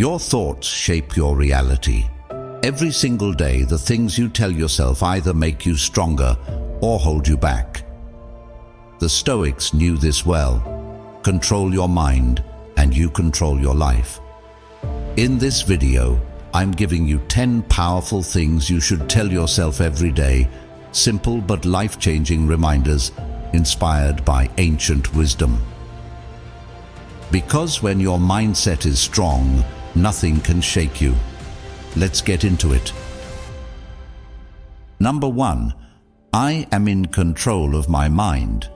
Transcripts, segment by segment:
Your thoughts shape your reality. Every single day, the things you tell yourself either make you stronger or hold you back. The Stoics knew this well. Control your mind, and you control your life. In this video, I'm giving you 10 powerful things you should tell yourself every day, simple but life-changing reminders inspired by ancient wisdom. Because when your mindset is strong, nothing can shake you. Let's get into it. Number 1. I am in control of my mind.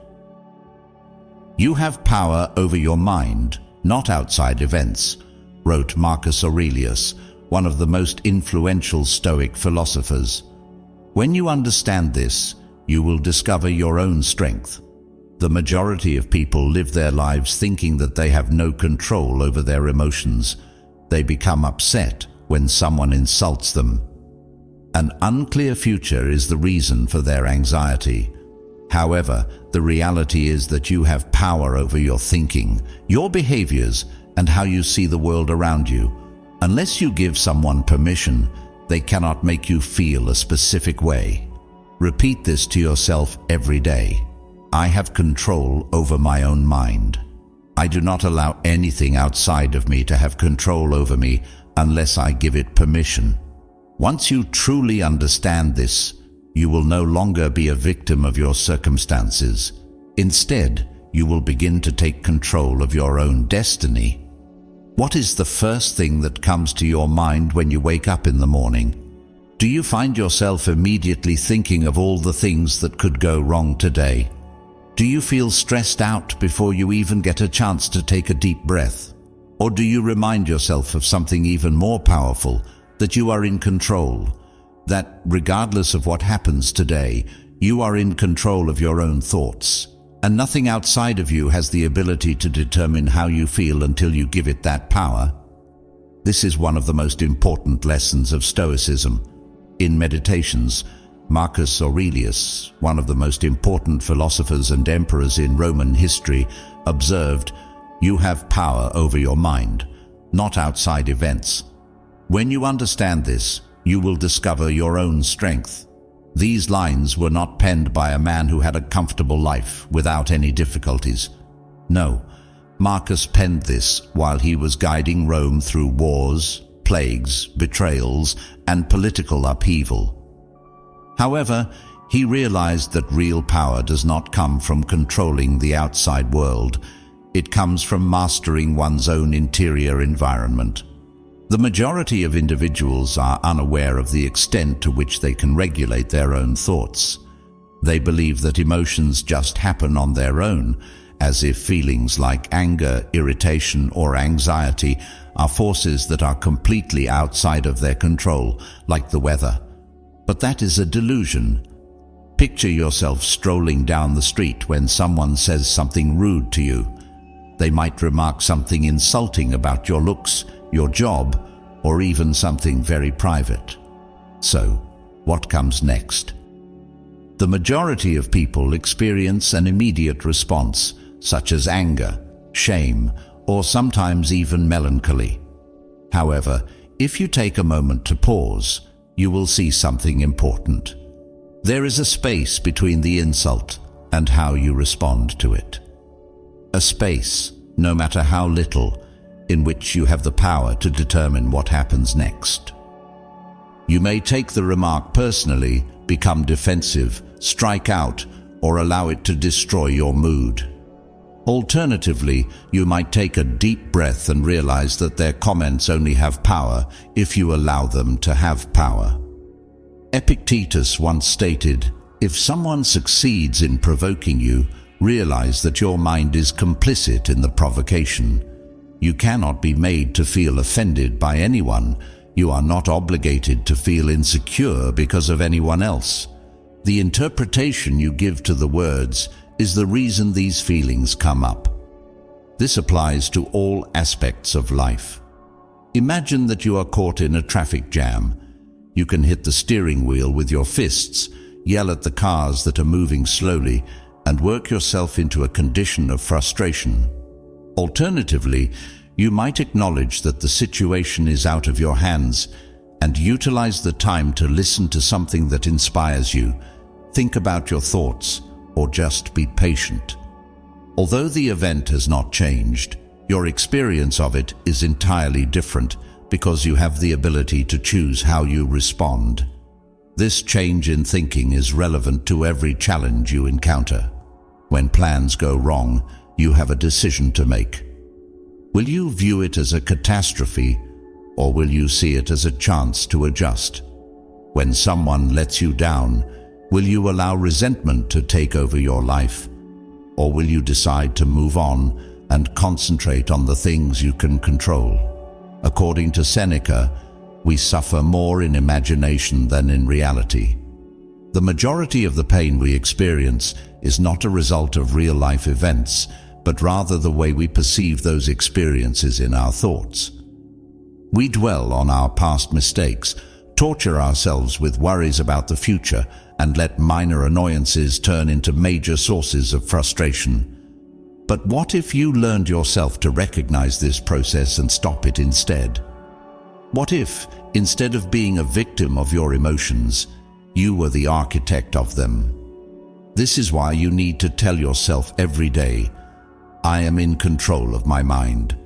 You have power over your mind, not outside events, wrote Marcus Aurelius, one of the most influential Stoic philosophers. When you understand this, you will discover your own strength. The majority of people live their lives thinking that they have no control over their emotions. They become upset when someone insults them. An unclear future is the reason for their anxiety. However, the reality is that you have power over your thinking, your behaviors, and how you see the world around you. Unless you give someone permission, they cannot make you feel a specific way. Repeat this to yourself every day. I have control over my own mind. I do not allow anything outside of me to have control over me unless I give it permission. Once you truly understand this, you will no longer be a victim of your circumstances. Instead, you will begin to take control of your own destiny. What is the first thing that comes to your mind when you wake up in the morning? Do you find yourself immediately thinking of all the things that could go wrong today? Do you feel stressed out before you even get a chance to take a deep breath? Or do you remind yourself of something even more powerful, that you are in control, that regardless of what happens today, you are in control of your own thoughts, and nothing outside of you has the ability to determine how you feel until you give it that power? This is one of the most important lessons of Stoicism. In Meditations, Marcus Aurelius, one of the most important philosophers and emperors in Roman history, observed, "You have power over your mind, not outside events." When you understand this, you will discover your own strength. These lines were not penned by a man who had a comfortable life without any difficulties. No, Marcus penned this while he was guiding Rome through wars, plagues, betrayals, and political upheaval. However, he realized that real power does not come from controlling the outside world. It comes from mastering one's own interior environment. The majority of individuals are unaware of the extent to which they can regulate their own thoughts. They believe that emotions just happen on their own, as if feelings like anger, irritation, or anxiety are forces that are completely outside of their control, like the weather. But that is a delusion. Picture yourself strolling down the street when someone says something rude to you. They might remark something insulting about your looks, your job, or even something very private. So, what comes next? The majority of people experience an immediate response, such as anger, shame, or sometimes even melancholy. However, if you take a moment to pause, you will see something important. There is a space between the insult and how you respond to it. A space, no matter how little, in which you have the power to determine what happens next. You may take the remark personally, become defensive, strike out, or allow it to destroy your mood. Alternatively, you might take a deep breath and realize that their comments only have power if you allow them to have power. Epictetus once stated, "If someone succeeds in provoking you, realize that your mind is complicit in the provocation. You cannot be made to feel offended by anyone. You are not obligated to feel insecure because of anyone else. The interpretation you give to the words is the reason these feelings come up." This applies to all aspects of life. Imagine that you are caught in a traffic jam. You can hit the steering wheel with your fists, yell at the cars that are moving slowly, and work yourself into a condition of frustration. Alternatively, you might acknowledge that the situation is out of your hands and utilize the time to listen to something that inspires you, think about your thoughts, or just be patient. Although the event has not changed, your experience of it is entirely different because you have the ability to choose how you respond. This change in thinking is relevant to every challenge you encounter. When plans go wrong, you have a decision to make. Will you view it as a catastrophe, or will you see it as a chance to adjust? When someone lets you down, will you allow resentment to take over your life, or will you decide to move on and concentrate on the things you can control? According to Seneca, we suffer more in imagination than in reality. The majority of the pain we experience is not a result of real-life events, but rather the way we perceive those experiences in our thoughts. We dwell on our past mistakes, torture ourselves with worries about the future, and let minor annoyances turn into major sources of frustration. But what if you learned yourself to recognize this process and stop it instead? What if, instead of being a victim of your emotions, you were the architect of them? This is why you need to tell yourself every day, I am in control of my mind.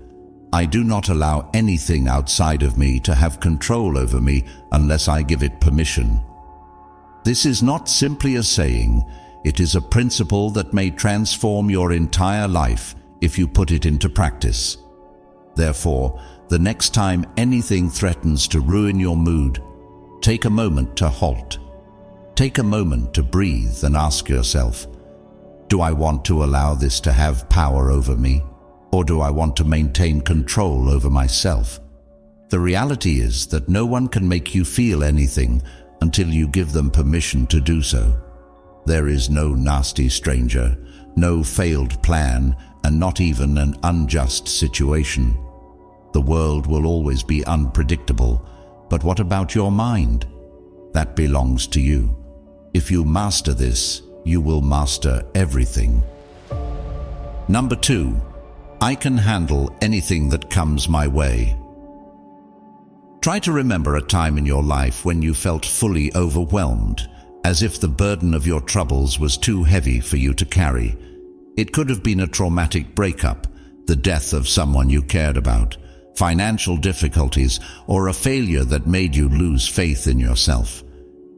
I do not allow anything outside of me to have control over me unless I give it permission. This is not simply a saying, it is a principle that may transform your entire life if you put it into practice. Therefore, the next time anything threatens to ruin your mood, take a moment to halt. Take a moment to breathe and ask yourself, do I want to allow this to have power over me, or do I want to maintain control over myself? The reality is that no one can make you feel anything until you give them permission to do so. There is no nasty stranger, no failed plan, and not even an unjust situation. The world will always be unpredictable, but what about your mind? That belongs to you. If you master this, you will master everything. Number 2, I can handle anything that comes my way. Try to remember a time in your life when you felt fully overwhelmed, as if the burden of your troubles was too heavy for you to carry. It could have been a traumatic breakup, the death of someone you cared about, financial difficulties, or a failure that made you lose faith in yourself.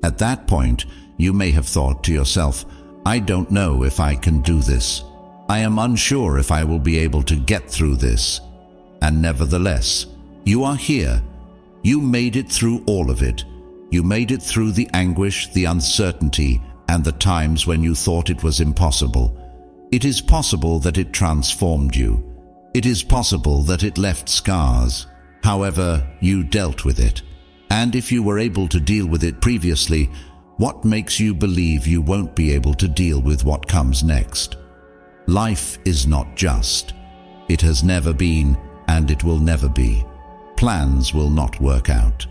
At that point, you may have thought to yourself, I don't know if I can do this. I am unsure if I will be able to get through this. And nevertheless, you are here. You made it through all of it. You made it through the anguish, the uncertainty, and the times when you thought it was impossible. It is possible that it transformed you. It is possible that it left scars. However, you dealt with it. And if you were able to deal with it previously, what makes you believe you won't be able to deal with what comes next? Life is not just. It has never been, and it will never be. Plans will not work out.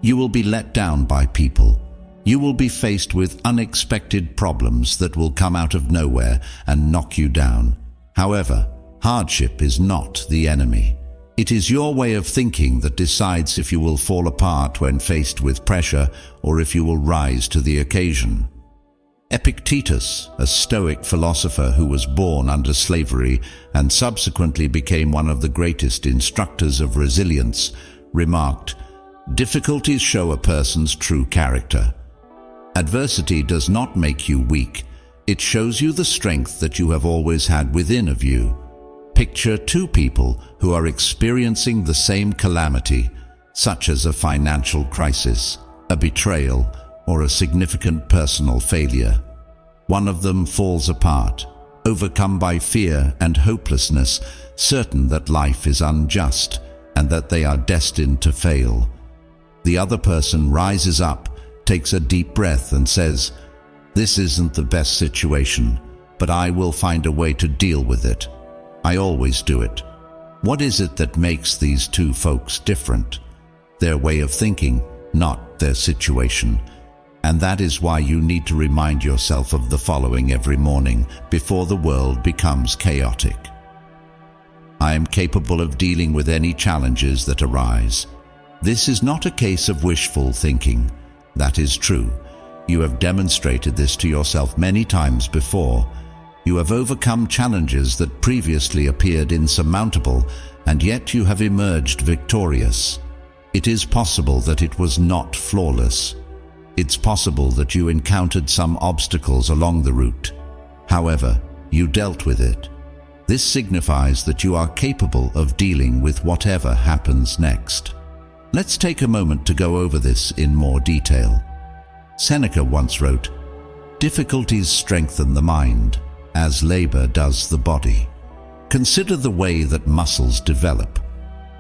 You will be let down by people. You will be faced with unexpected problems that will come out of nowhere and knock you down. However, hardship is not the enemy. It is your way of thinking that decides if you will fall apart when faced with pressure or if you will rise to the occasion. Epictetus, a Stoic philosopher who was born under slavery and subsequently became one of the greatest instructors of resilience, remarked, "Difficulties show a person's true character. Adversity does not make you weak. It shows you the strength that you have always had within of you." Picture two people who are experiencing the same calamity, such as a financial crisis, a betrayal, or a significant personal failure. One of them falls apart, overcome by fear and hopelessness, certain that life is unjust and that they are destined to fail. The other person rises up, takes a deep breath and says, "This isn't the best situation, but I will find a way to deal with it. I always do it." What is it that makes these two folks different? Their way of thinking, not their situation. And that is why you need to remind yourself of the following every morning before the world becomes chaotic. I am capable of dealing with any challenges that arise. This is not a case of wishful thinking. That is true. You have demonstrated this to yourself many times before. You have overcome challenges that previously appeared insurmountable, and yet you have emerged victorious. It is possible that it was not flawless. It's possible that you encountered some obstacles along the route. However, you dealt with it. This signifies that you are capable of dealing with whatever happens next. Let's take a moment to go over this in more detail. Seneca once wrote, "Difficulties strengthen the mind, as labor does the body." Consider the way that muscles develop.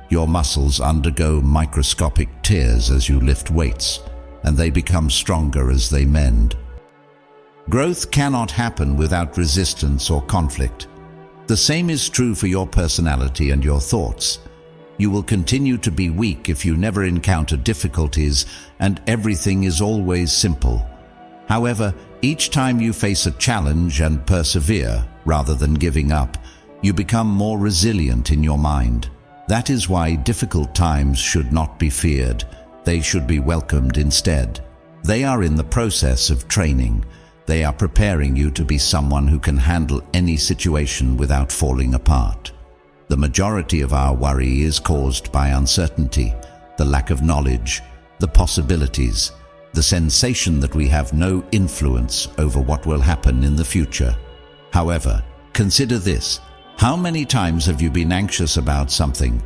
Your muscles undergo microscopic tears as you lift weights, and they become stronger as they mend. Growth cannot happen without resistance or conflict. The same is true for your personality and your thoughts. You will continue to be weak if you never encounter difficulties and everything is always simple. However, each time you face a challenge and persevere, rather than giving up, you become more resilient in your mind. That is why difficult times should not be feared. They should be welcomed instead. They are in the process of training. They are preparing you to be someone who can handle any situation without falling apart. The majority of our worry is caused by uncertainty, the lack of knowledge, the possibilities, the sensation that we have no influence over what will happen in the future. However, consider this. How many times have you been anxious about something,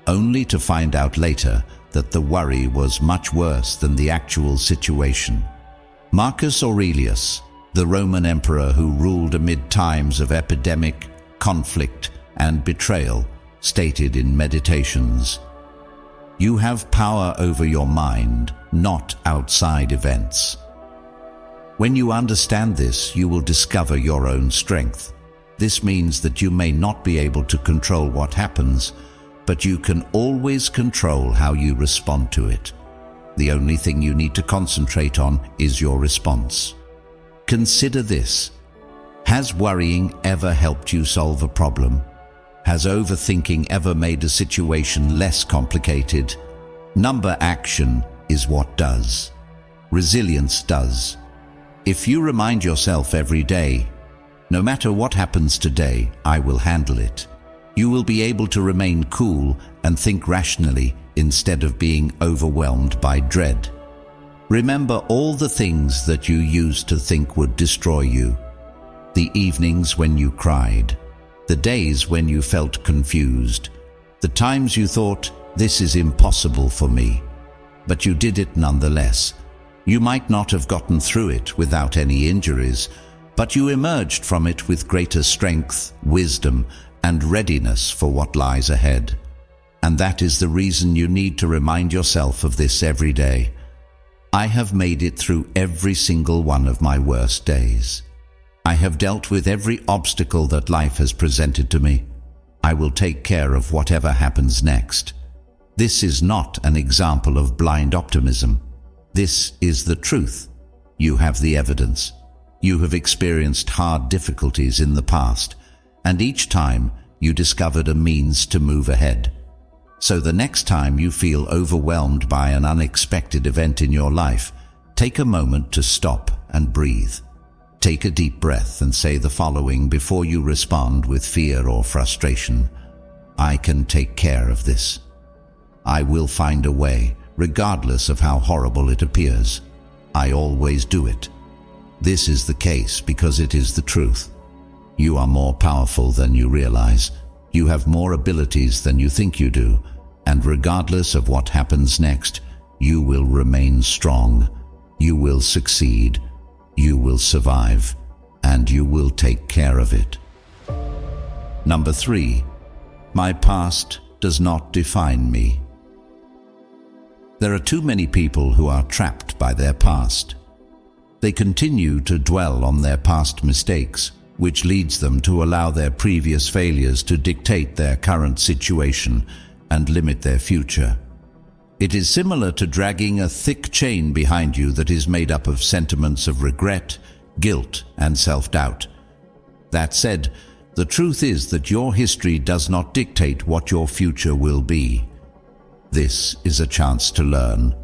only to find out later that the worry was much worse than the actual situation? Marcus Aurelius, the Roman emperor who ruled amid times of epidemic, conflict, and betrayal, stated in Meditations, "You have power over your mind, not outside events." When you understand this, you will discover your own strength. This means that you may not be able to control what happens, but you can always control how you respond to it. The only thing you need to concentrate on is your response. Consider this. Has worrying ever helped you solve a problem? Has overthinking ever made a situation less complicated? Number action is what does. Resilience does. If you remind yourself every day, "No matter what happens today, I will handle it," you will be able to remain cool and think rationally instead of being overwhelmed by dread. Remember all the things that you used to think would destroy you. The evenings when you cried, the days when you felt confused, the times you thought, "This is impossible for me," but you did it nonetheless. You might not have gotten through it without any injuries, but you emerged from it with greater strength, wisdom, and readiness for what lies ahead. And that is the reason you need to remind yourself of this every day. I have made it through every single one of my worst days. I have dealt with every obstacle that life has presented to me. I will take care of whatever happens next. This is not an example of blind optimism. This is the truth. You have the evidence. You have experienced hard difficulties in the past, and each time you discovered a means to move ahead. So the next time you feel overwhelmed by an unexpected event in your life, take a moment to stop and breathe. Take a deep breath and say the following before you respond with fear or frustration. "I can take care of this. I will find a way, regardless of how horrible it appears. I always do it. This is the case because it is the truth. You are more powerful than you realize. You have more abilities than you think you do, and regardless of what happens next, you will remain strong. You will succeed. You will survive, and you will take care of it." Number 3, my past does not define me. There are too many people who are trapped by their past. They continue to dwell on their past mistakes, which leads them to allow their previous failures to dictate their current situation and limit their future. It is similar to dragging a thick chain behind you that is made up of sentiments of regret, guilt, and self-doubt. That said, The truth is that your history does not dictate what your future will be. This is a chance to learn.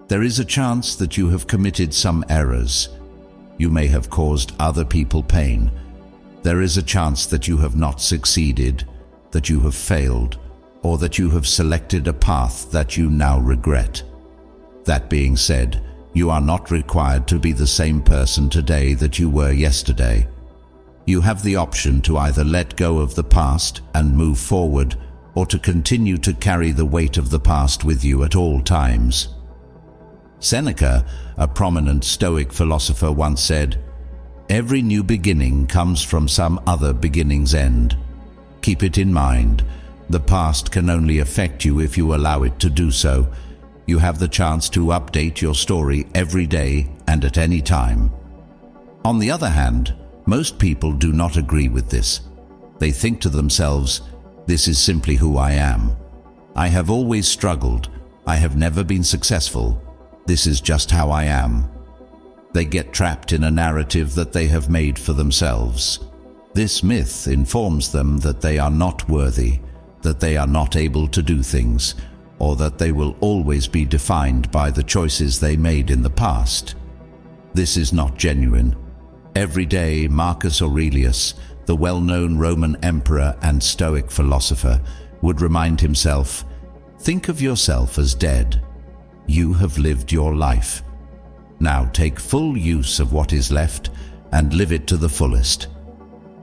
There is a chance that you have committed some errors. You may have caused other people pain. There is a chance that you have not succeeded, that you have failed, or that you have selected a path that you now regret. That being said, you are not required to be the same person today that you were yesterday. You have the option to either let go of the past and move forward, or to continue to carry the weight of the past with you at all times. Seneca, a prominent Stoic philosopher, once said, "Every new beginning comes from some other beginning's end." Keep it in mind. The past can only affect you if you allow it to do so. You have the chance to update your story every day and at any time. On the other hand, most people do not agree with this. They think to themselves, "This is simply who I am. I have always struggled. I have never been successful. This is just how I am." They get trapped in a narrative that they have made for themselves. This myth informs them that they are not worthy, that they are not able to do things, or that they will always be defined by the choices they made in the past. This is not genuine. Every day, Marcus Aurelius, the well-known Roman emperor and Stoic philosopher, would remind himself, "Think of yourself as dead. You have lived your life. Now take full use of what is left and live it to the fullest."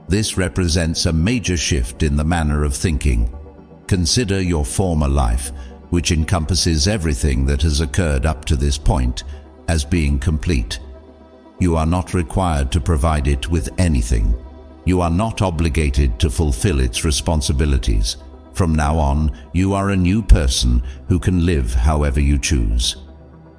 This represents a major shift in the manner of thinking. Consider your former life, which encompasses everything that has occurred up to this point, as being complete. You are not required to provide it with anything. You are not obligated to fulfill its responsibilities. From now on, you are a new person who can live however you choose.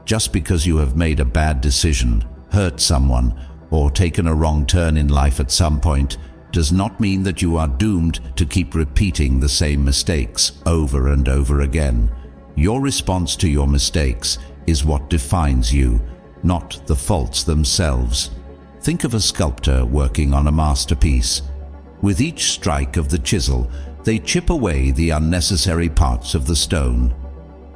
Just because you have made a bad decision, hurt someone, or taken a wrong turn in life at some point, does not mean that you are doomed to keep repeating the same mistakes over and over again. Your response to your mistakes is what defines you, not the faults themselves. Think of a sculptor working on a masterpiece. With each strike of the chisel, they chip away the unnecessary parts of the stone.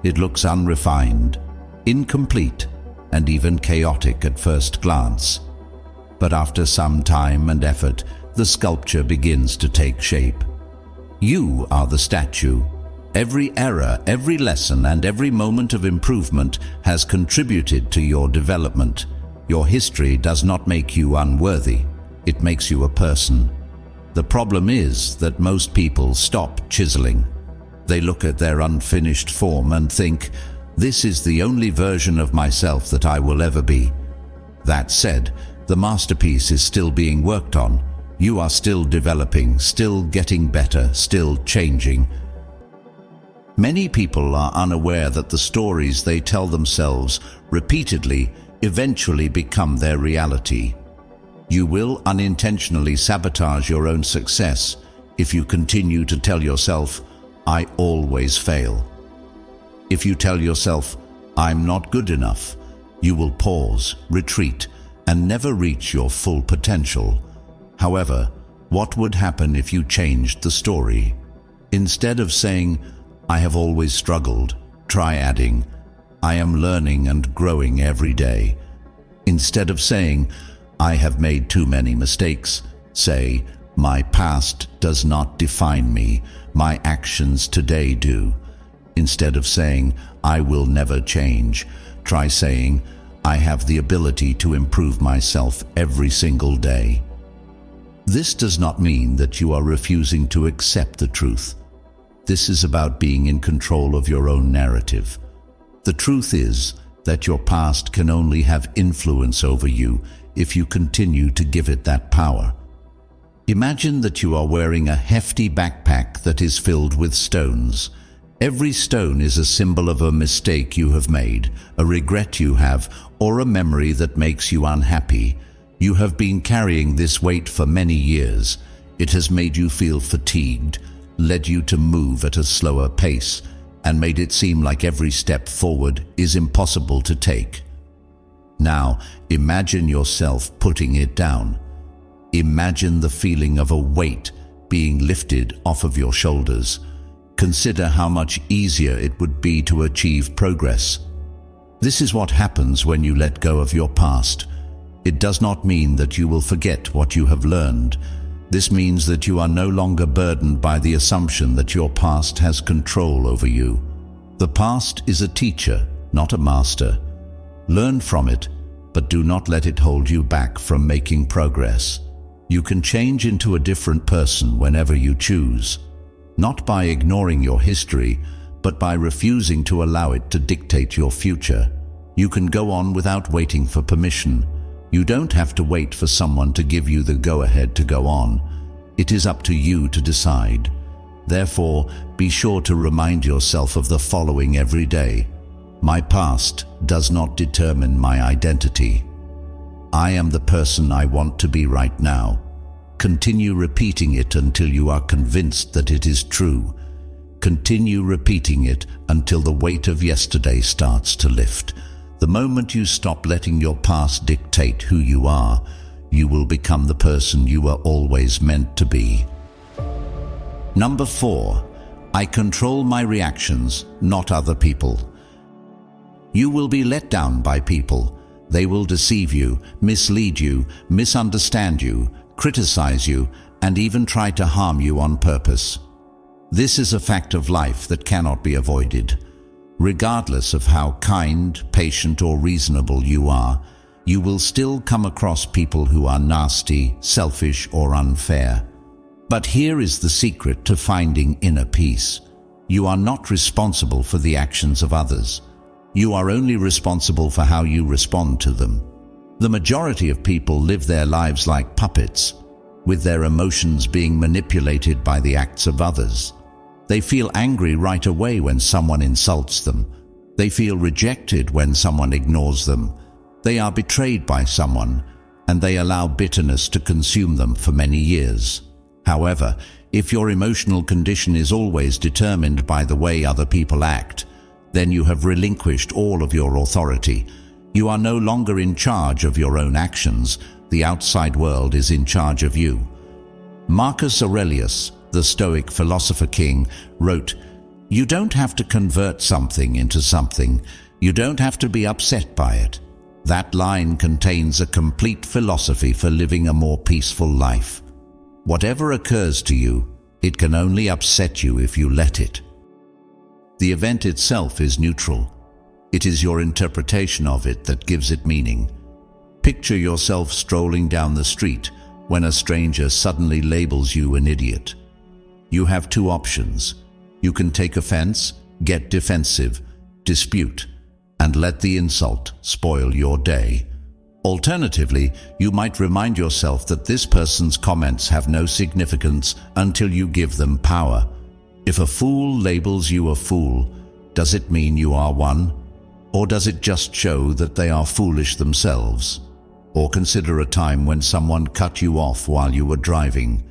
It looks unrefined, incomplete, and even chaotic at first glance. But after some time and effort, the sculpture begins to take shape. You are the statue. Every error, every lesson, and every moment of improvement has contributed to your development. Your history does not make you unworthy. It makes you a person. The problem is that most people stop chiseling. They look at their unfinished form and think, "This is the only version of myself that I will ever be." That said, the masterpiece is still being worked on. You are still developing, still getting better, still changing. Many people are unaware that the stories they tell themselves repeatedly eventually become their reality. You will unintentionally sabotage your own success if you continue to tell yourself, "I always fail." If you tell yourself, "I'm not good enough," you will pause, retreat, and never reach your full potential. However, what would happen if you changed the story? Instead of saying, "I have always struggled," try adding, "I am learning and growing every day." Instead of saying, "I have made too many mistakes," say, "My past does not define me, my actions today do." Instead of saying, "I will never change," try saying, "I have the ability to improve myself every single day." This does not mean that you are refusing to accept the truth. This is about being in control of your own narrative. The truth is that your past can only have influence over you if you continue to give it that power. Imagine that you are wearing a hefty backpack that is filled with stones. Every stone is a symbol of a mistake you have made, a regret you have, or a memory that makes you unhappy. You have been carrying this weight for many years. It has made you feel fatigued, led you to move at a slower pace, and made it seem like every step forward is impossible to take. Now, imagine yourself putting it down. Imagine the feeling of a weight being lifted off of your shoulders. Consider how much easier it would be to achieve progress. This is what happens when you let go of your past. It does not mean that you will forget what you have learned. This means that you are no longer burdened by the assumption that your past has control over you. The past is a teacher, not a master. Learn from it, but do not let it hold you back from making progress. You can change into a different person whenever you choose, not by ignoring your history, but by refusing to allow it to dictate your future. You can go on without waiting for permission. You don't have to wait for someone to give you the go-ahead to go on. It is up to you to decide. Therefore, be sure to remind yourself of the following every day. My past does not determine my identity. I am the person I want to be right now. Continue repeating it until you are convinced that it is true. Continue repeating it until the weight of yesterday starts to lift. The moment you stop letting your past dictate who you are, you will become the person you were always meant to be. Number 4, I control my reactions, not other people. You will be let down by people. They will deceive you, mislead you, misunderstand you, criticize you, and even try to harm you on purpose. This is a fact of life that cannot be avoided. Regardless of how kind, patient, or reasonable you are, you will still come across people who are nasty, selfish, or unfair. But here is the secret to finding inner peace. You are not responsible for the actions of others. You are only responsible for how you respond to them. The majority of people live their lives like puppets, with their emotions being manipulated by the acts of others. They feel angry right away when someone insults them. They feel rejected when someone ignores them. They are betrayed by someone, and they allow bitterness to consume them for many years. However, if your emotional condition is always determined by the way other people act, then you have relinquished all of your authority. You are no longer in charge of your own actions. The outside world is in charge of you. Marcus Aurelius, the Stoic philosopher king, wrote, "You don't have to convert something into something. You don't have to be upset by it." That line contains a complete philosophy for living a more peaceful life. Whatever occurs to you, it can only upset you if you let it. The event itself is neutral. It is your interpretation of it that gives it meaning. Picture yourself strolling down the street when a stranger suddenly labels you an idiot. You have two options. You can take offense, get defensive, dispute, and let the insult spoil your day. Alternatively, you might remind yourself that this person's comments have no significance until you give them power. If a fool labels you a fool, does it mean you are one? Or does it just show that they are foolish themselves? Or consider a time when someone cut you off while you were driving.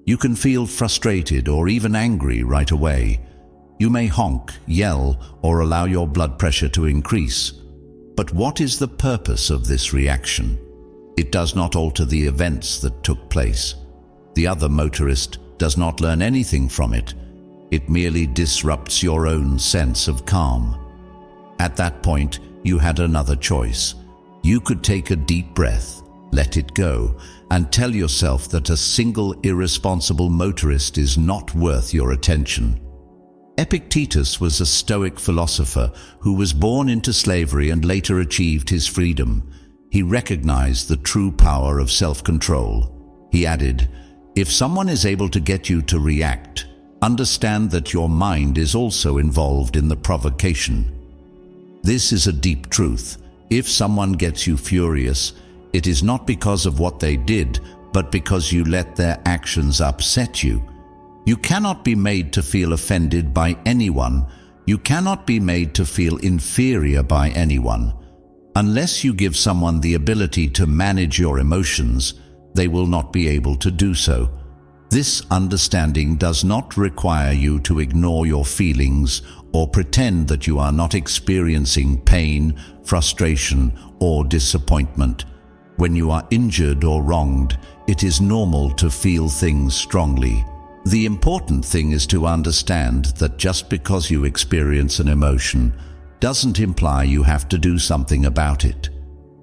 You can feel frustrated or even angry right away. You may honk, yell, or allow your blood pressure to increase. But what is the purpose of this reaction? It does not alter the events that took place. The other motorist does not learn anything from it. It merely disrupts your own sense of calm. At that point, you had another choice. You could take a deep breath, let it go, and tell yourself that a single irresponsible motorist is not worth your attention. Epictetus was a Stoic philosopher who was born into slavery and later achieved his freedom. He recognized the true power of self-control. He added, "If someone is able to get you to react, understand that your mind is also involved in the provocation." This is a deep truth. If someone gets you furious, it is not because of what they did, but because you let their actions upset you. You cannot be made to feel offended by anyone. You cannot be made to feel inferior by anyone. Unless you give someone the ability to manage your emotions, they will not be able to do so. This understanding does not require you to ignore your feelings or pretend that you are not experiencing pain, frustration, or disappointment. When you are injured or wronged, It is normal to feel things strongly. The important thing is to understand that just because you experience an emotion doesn't imply you have to do something about it.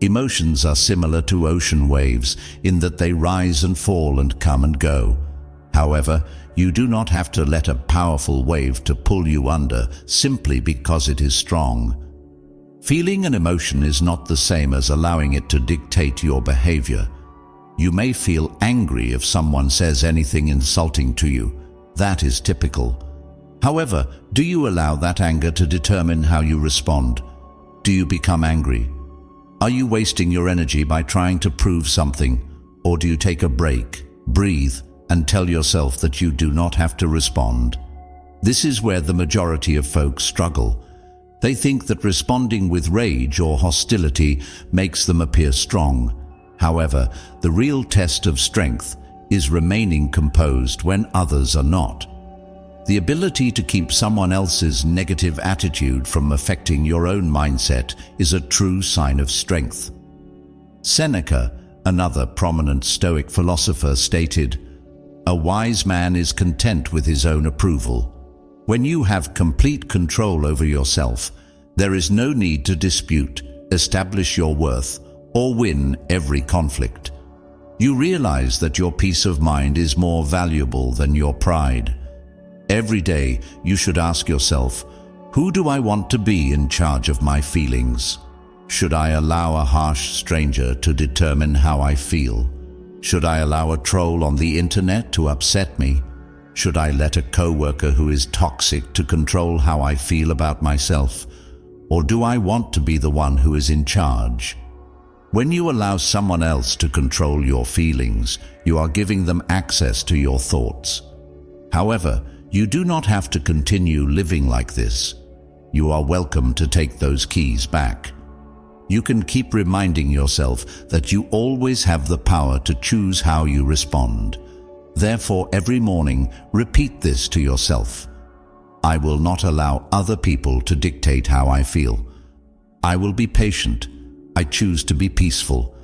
Emotions are similar to ocean waves in that they rise and fall and come and go. However, you do not have to let a powerful wave to pull you under simply because it is strong. Feeling an emotion is not the same as allowing it to dictate your behavior. You may feel angry if someone says anything insulting to you. That is typical. However, do you allow that anger to determine how you respond? Do you become angry? Are you wasting your energy by trying to prove something? Or do you take a break, breathe, and tell yourself that you do not have to respond? This is where the majority of folks struggle. They think that responding with rage or hostility makes them appear strong. However, the real test of strength is remaining composed when others are not. The ability to keep someone else's negative attitude from affecting your own mindset is a true sign of strength. Seneca, another prominent Stoic philosopher, stated, "A wise man is content with his own approval." When you have complete control over yourself, there is no need to dispute, establish your worth, or win every conflict. You realize that your peace of mind is more valuable than your pride. Every day, you should ask yourself, who do I want to be in charge of my feelings? Should I allow a harsh stranger to determine how I feel? Should I allow a troll on the internet to upset me? Should I let a coworker who is toxic to control how I feel about myself? Or do I want to be the one who is in charge? When you allow someone else to control your feelings, you are giving them access to your thoughts. However, you do not have to continue living like this. You are welcome to take those keys back. You can keep reminding yourself that you always have the power to choose how you respond. Therefore, every morning, repeat this to yourself. I will not allow other people to dictate how I feel. I will be patient. I choose to be peaceful.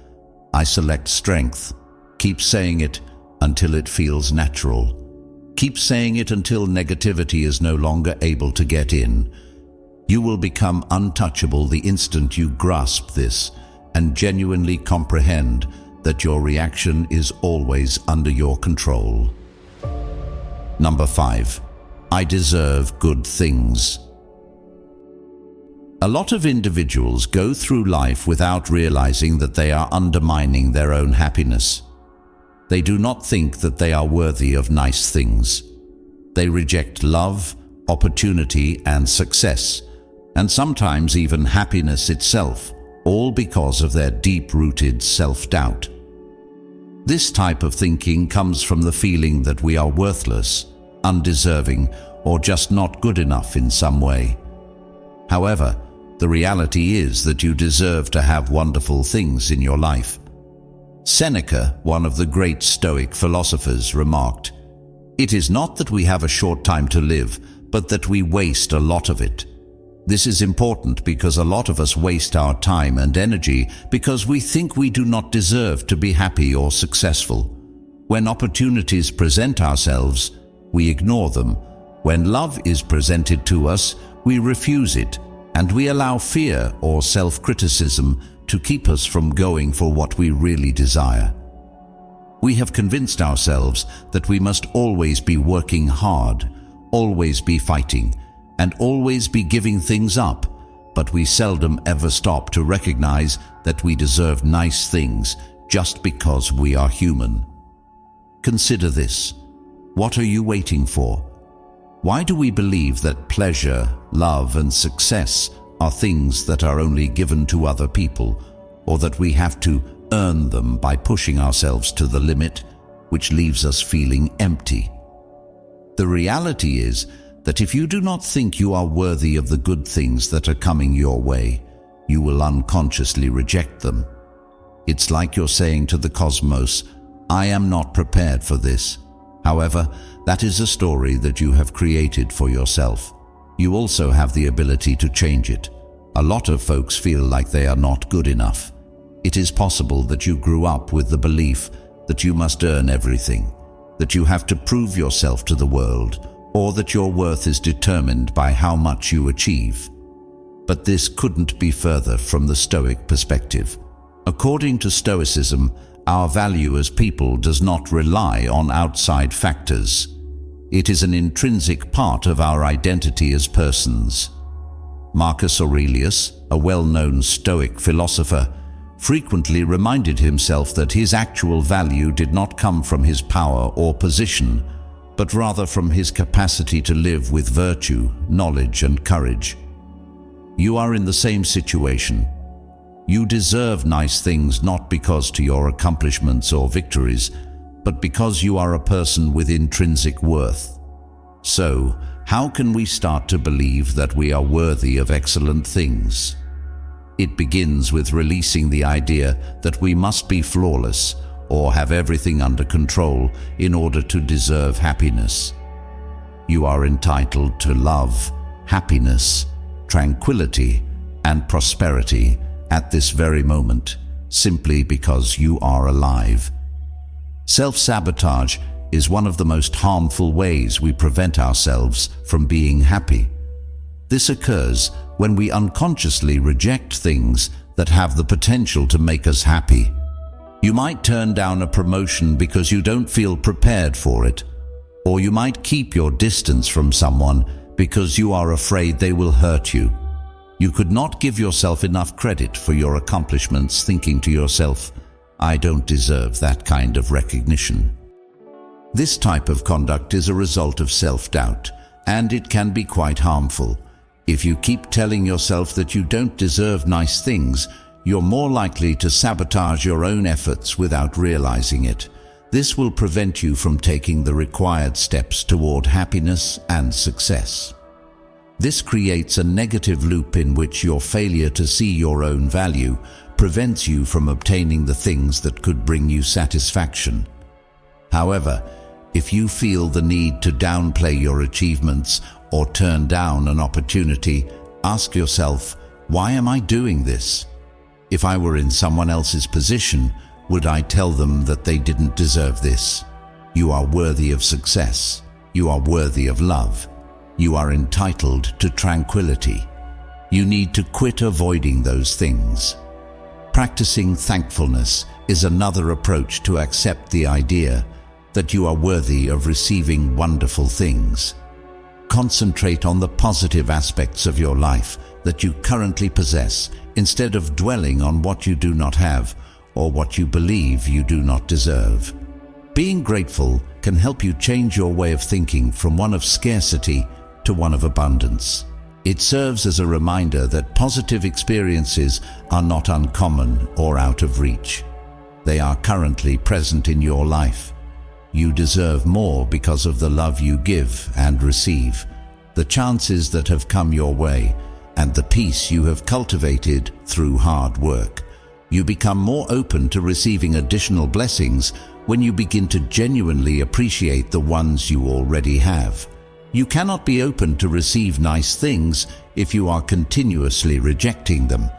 I select strength. Keep saying it until it feels natural. Keep saying it until negativity is no longer able to get in. You will become untouchable the instant you grasp this and genuinely comprehend that your reaction is always under your control. Number 5. I deserve good things. A lot of individuals go through life without realizing that they are undermining their own happiness. They do not think that they are worthy of nice things. They reject love, opportunity, and success, and sometimes even happiness itself, all because of their deep-rooted self-doubt. This type of thinking comes from the feeling that we are worthless, undeserving, or just not good enough in some way. However, the reality is that you deserve to have wonderful things in your life. Seneca, one of the great Stoic philosophers, remarked, "It is not that we have a short time to live, but that we waste a lot of it." This is important because a lot of us waste our time and energy because we think we do not deserve to be happy or successful. When opportunities present ourselves, we ignore them. When love is presented to us, we refuse it, and we allow fear or self-criticism to keep us from going for what we really desire. We have convinced ourselves that we must always be working hard, always be fighting, and always be giving things up, but we seldom ever stop to recognize that we deserve nice things just because we are human. Consider this. What are you waiting for? Why do we believe that pleasure, love, and success are things that are only given to other people, or that we have to earn them by pushing ourselves to the limit, which leaves us feeling empty? The reality is that if you do not think you are worthy of the good things that are coming your way, you will unconsciously reject them. It's like you're saying to the cosmos, "I am not prepared for this." However, that is a story that you have created for yourself. You also have the ability to change it. A lot of folks feel like they are not good enough. It is possible that you grew up with the belief that you must earn everything, that you have to prove yourself to the world, or that your worth is determined by how much you achieve. But this couldn't be further from the Stoic perspective. According to Stoicism, our value as people does not rely on outside factors. It is an intrinsic part of our identity as persons. Marcus Aurelius, a well-known Stoic philosopher, frequently reminded himself that his actual value did not come from his power or position, but rather from his capacity to live with virtue, knowledge, and courage. You are in the same situation. You deserve nice things not because to your accomplishments or victories, but because you are a person with intrinsic worth. So, how can we start to believe that we are worthy of excellent things? It begins with releasing the idea that we must be flawless or have everything under control in order to deserve happiness. You are entitled to love, happiness, tranquility, and prosperity at this very moment, simply because you are alive. Self-sabotage is one of the most harmful ways we prevent ourselves from being happy. This occurs when we unconsciously reject things that have the potential to make us happy. You might turn down a promotion because you don't feel prepared for it, or you might keep your distance from someone because you are afraid they will hurt you. You could not give yourself enough credit for your accomplishments, thinking to yourself, "I don't deserve that kind of recognition." This type of conduct is a result of self-doubt, and it can be quite harmful. If you keep telling yourself that you don't deserve nice things, you're more likely to sabotage your own efforts without realizing it. This will prevent you from taking the required steps toward happiness and success. This creates a negative loop in which your failure to see your own value prevents you from obtaining the things that could bring you satisfaction. However, if you feel the need to downplay your achievements or turn down an opportunity, ask yourself, why am I doing this? If I were in someone else's position, would I tell them that they didn't deserve this? You are worthy of success. You are worthy of love. You are entitled to tranquility. You need to quit avoiding those things. Practicing thankfulness is another approach to accept the idea that you are worthy of receiving wonderful things. Concentrate on the positive aspects of your life that you currently possess instead of dwelling on what you do not have or what you believe you do not deserve. Being grateful can help you change your way of thinking from one of scarcity to one of abundance. It serves as a reminder that positive experiences are not uncommon or out of reach. They are currently present in your life. You deserve more because of the love you give and receive, the chances that have come your way, and the peace you have cultivated through hard work. You become more open to receiving additional blessings when you begin to genuinely appreciate the ones you already have. You cannot be open to receive nice things if you are continuously rejecting them.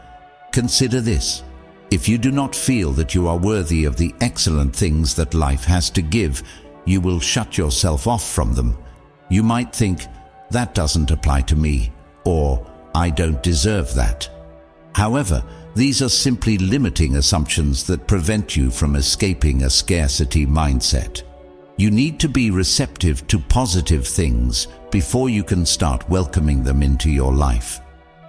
Consider this. If you do not feel that you are worthy of the excellent things that life has to give, you will shut yourself off from them. You might think, that doesn't apply to me, or I don't deserve that. However, these are simply limiting assumptions that prevent you from escaping a scarcity mindset. You need to be receptive to positive things before you can start welcoming them into your life.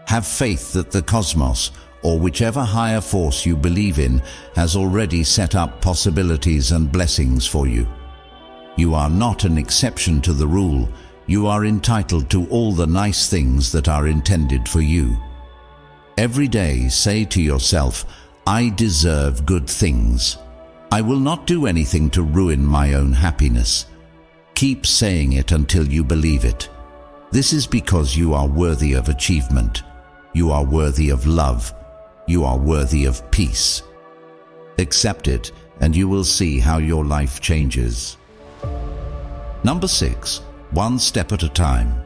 Have faith that the cosmos, or whichever higher force you believe in, has already set up possibilities and blessings for you. You are not an exception to the rule. You are entitled to all the nice things that are intended for you. Every day say to yourself, I deserve good things. I will not do anything to ruin my own happiness. Keep saying it until you believe it. This is because you are worthy of achievement. You are worthy of love. You are worthy of peace. Accept it, and you will see how your life changes. Number 6, one step at a time.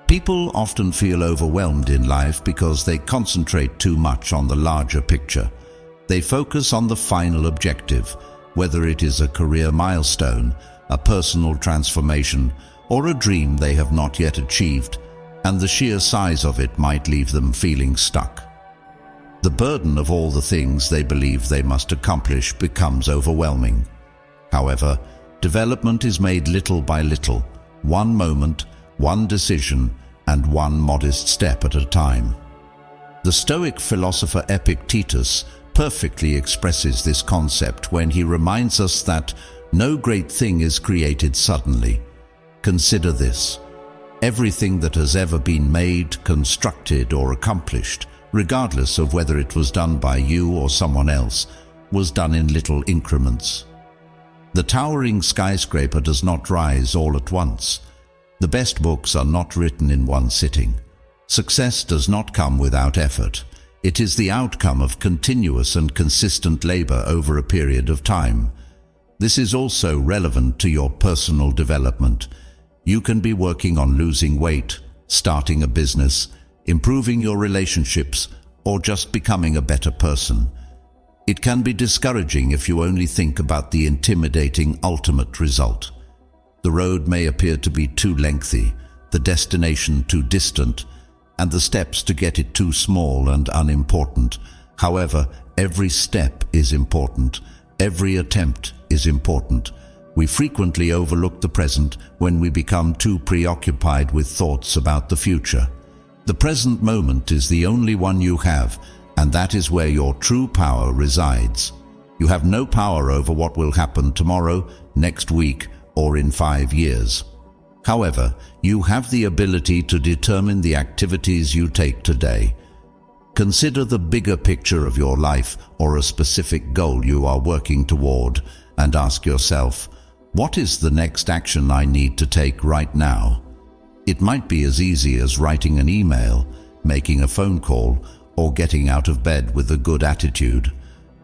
People often feel overwhelmed in life because they concentrate too much on the larger picture. They focus on the final objective, whether it is a career milestone, a personal transformation, or a dream they have not yet achieved, and the sheer size of it might leave them feeling stuck. The burden of all the things they believe they must accomplish becomes overwhelming. However, development is made little by little, one moment, one decision, and one modest step at a time. The Stoic philosopher Epictetus perfectly expresses this concept when he reminds us that no great thing is created suddenly. Consider this: everything that has ever been made, constructed, or accomplished, regardless of whether it was done by you or someone else, was done in little increments. The towering skyscraper does not rise all at once. The best books are not written in one sitting. Success does not come without effort. It is the outcome of continuous and consistent labor over a period of time. This is also relevant to your personal development. You can be working on losing weight, starting a business, improving your relationships, or just becoming a better person. It can be discouraging if you only think about the intimidating ultimate result. The road may appear to be too lengthy, the destination too distant, and the steps to get it too small and unimportant. However, every step is important. Every attempt is important. We frequently overlook the present when we become too preoccupied with thoughts about the future. The present moment is the only one you have, and that is where your true power resides. You have no power over what will happen tomorrow, next week, or in 5 years. However, you have the ability to determine the activities you take today. Consider the bigger picture of your life or a specific goal you are working toward, and ask yourself, what is the next action I need to take right now? It might be as easy as writing an email, making a phone call, or getting out of bed with a good attitude.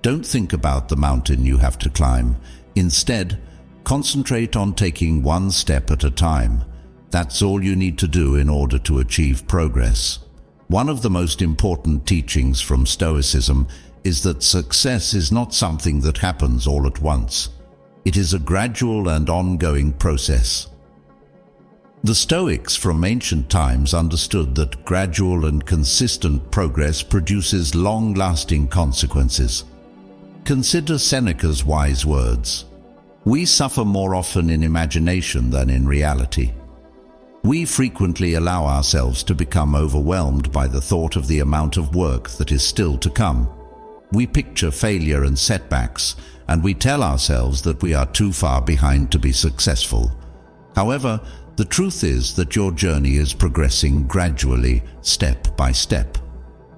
Don't think about the mountain you have to climb. Instead, concentrate on taking one step at a time. That's all you need to do in order to achieve progress. One of the most important teachings from Stoicism is that success is not something that happens all at once. It is a gradual and ongoing process. The Stoics from ancient times understood that gradual and consistent progress produces long-lasting consequences. Consider Seneca's wise words: "We suffer more often in imagination than in reality." We frequently allow ourselves to become overwhelmed by the thought of the amount of work that is still to come. We picture failure and setbacks, and we tell ourselves that we are too far behind to be successful. However, the truth is that your journey is progressing gradually, step by step.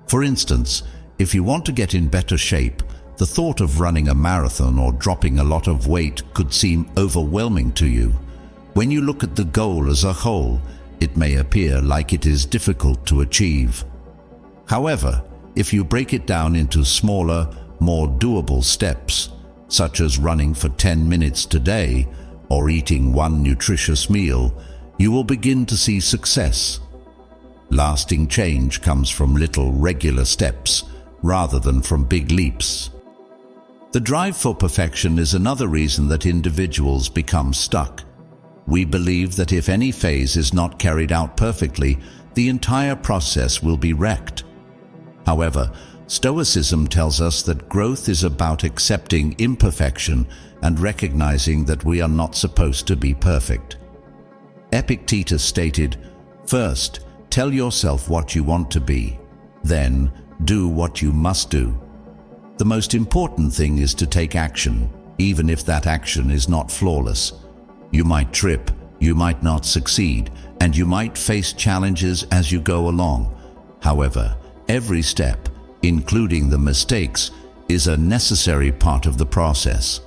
For instance, if you want to get in better shape, the thought of running a marathon or dropping a lot of weight could seem overwhelming to you. When you look at the goal as a whole, it may appear like it is difficult to achieve. However, if you break it down into smaller, more doable steps, such as running for 10 minutes today or eating one nutritious meal, you will begin to see success. Lasting change comes from little regular steps rather than from big leaps. The drive for perfection is another reason that individuals become stuck. We believe that if any phase is not carried out perfectly, the entire process will be wrecked. However, Stoicism tells us that growth is about accepting imperfection and recognizing that we are not supposed to be perfect. Epictetus stated, "First, tell yourself what you want to be. Then, do what you must do." The most important thing is to take action, even if that action is not flawless. You might trip, you might not succeed, and you might face challenges as you go along. However, every step, including the mistakes, is a necessary part of the process.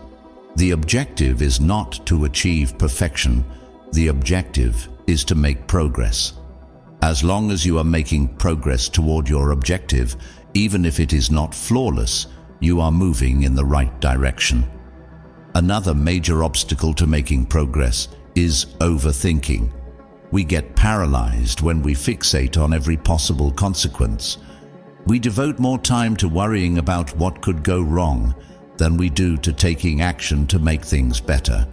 The objective is not to achieve perfection. The objective is to make progress. As long as you are making progress toward your objective, even if it is not flawless, you are moving in the right direction. Another major obstacle to making progress is overthinking. We get paralyzed when we fixate on every possible consequence. We devote more time to worrying about what could go wrong than we do to taking action to make things better.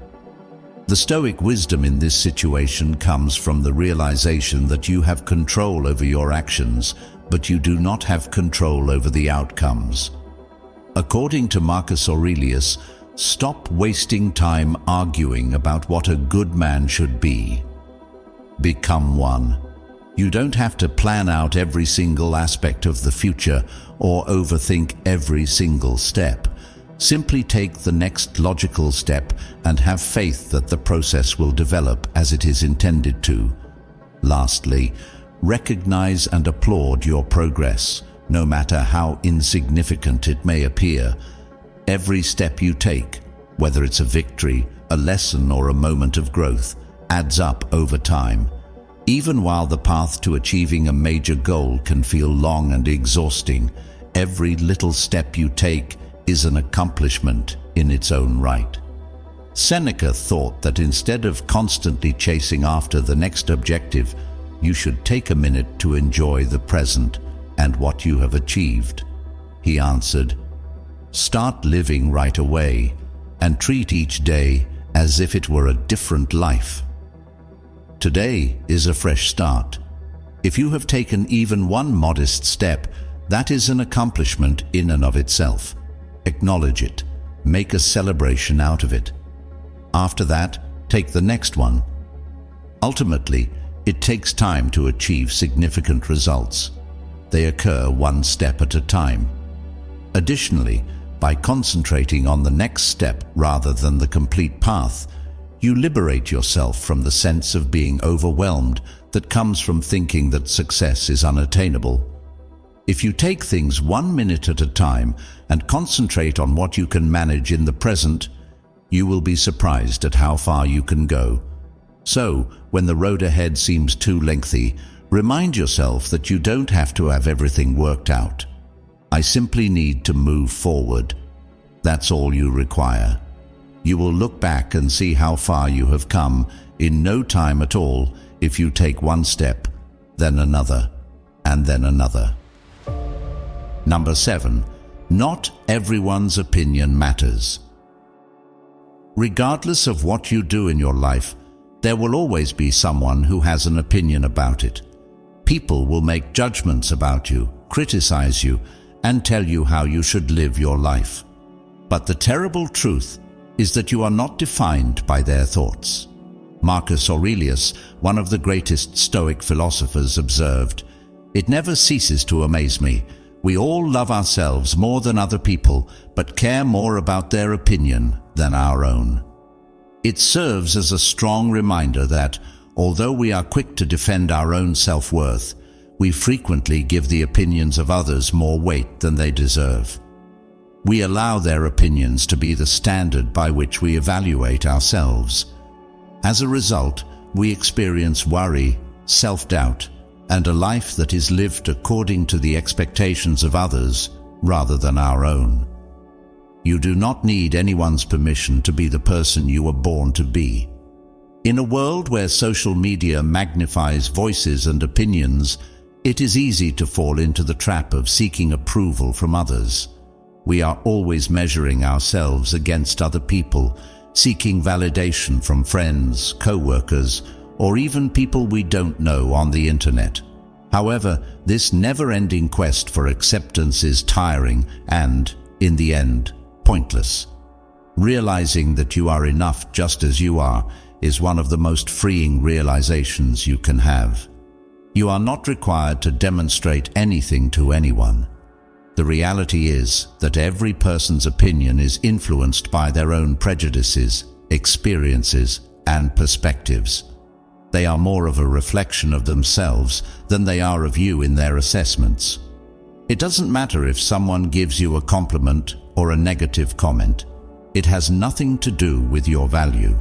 The Stoic wisdom in this situation comes from the realization that you have control over your actions, but you do not have control over the outcomes. According to Marcus Aurelius, stop wasting time arguing about what a good man should be. Become one. You don't have to plan out every single aspect of the future or overthink every single step. Simply take the next logical step and have faith that the process will develop as it is intended to. Lastly, recognize and applaud your progress, no matter how insignificant it may appear. Every step you take, whether it's a victory, a lesson, or a moment of growth, adds up over time. Even while the path to achieving a major goal can feel long and exhausting, every little step you take is an accomplishment in its own right. Seneca thought that instead of constantly chasing after the next objective, you should take a minute to enjoy the present and what you have achieved. He answered, "Start living right away and treat each day as if it were a different life." Today is a fresh start. If you have taken even one modest step, that is an accomplishment in and of itself. Acknowledge it. Make a celebration out of it. After that, take the next one. Ultimately, it takes time to achieve significant results. They occur one step at a time. Additionally, by concentrating on the next step rather than the complete path, you liberate yourself from the sense of being overwhelmed that comes from thinking that success is unattainable. If you take things 1 minute at a time and concentrate on what you can manage in the present, you will be surprised at how far you can go. So, when the road ahead seems too lengthy, remind yourself that you don't have to have everything worked out. I simply need to move forward. That's all you require. You will look back and see how far you have come in no time at all if you take one step, then another, and then another. Number 7. Not everyone's opinion matters. Regardless of what you do in your life, there will always be someone who has an opinion about it. People will make judgments about you, criticize you, and tell you how you should live your life. But the terrible truth is that you are not defined by their thoughts. Marcus Aurelius, one of the greatest Stoic philosophers, observed, "It never ceases to amaze me. We all love ourselves more than other people, but care more about their opinion than our own." It serves as a strong reminder that, although we are quick to defend our own self-worth, we frequently give the opinions of others more weight than they deserve. We allow their opinions to be the standard by which we evaluate ourselves. As a result, we experience worry, self-doubt, and a life that is lived according to the expectations of others rather than our own. You do not need anyone's permission to be the person you were born to be. In a world where social media magnifies voices and opinions, it is easy to fall into the trap of seeking approval from others. We are always measuring ourselves against other people, seeking validation from friends, co-workers, or even people we don't know on the internet. However, this never-ending quest for acceptance is tiring and, in the end, pointless. Realizing that you are enough just as you are is one of the most freeing realizations you can have. You are not required to demonstrate anything to anyone. The reality is that every person's opinion is influenced by their own prejudices, experiences, and perspectives. They are more of a reflection of themselves than they are of you in their assessments. It doesn't matter if someone gives you a compliment or a negative comment. It has nothing to do with your value.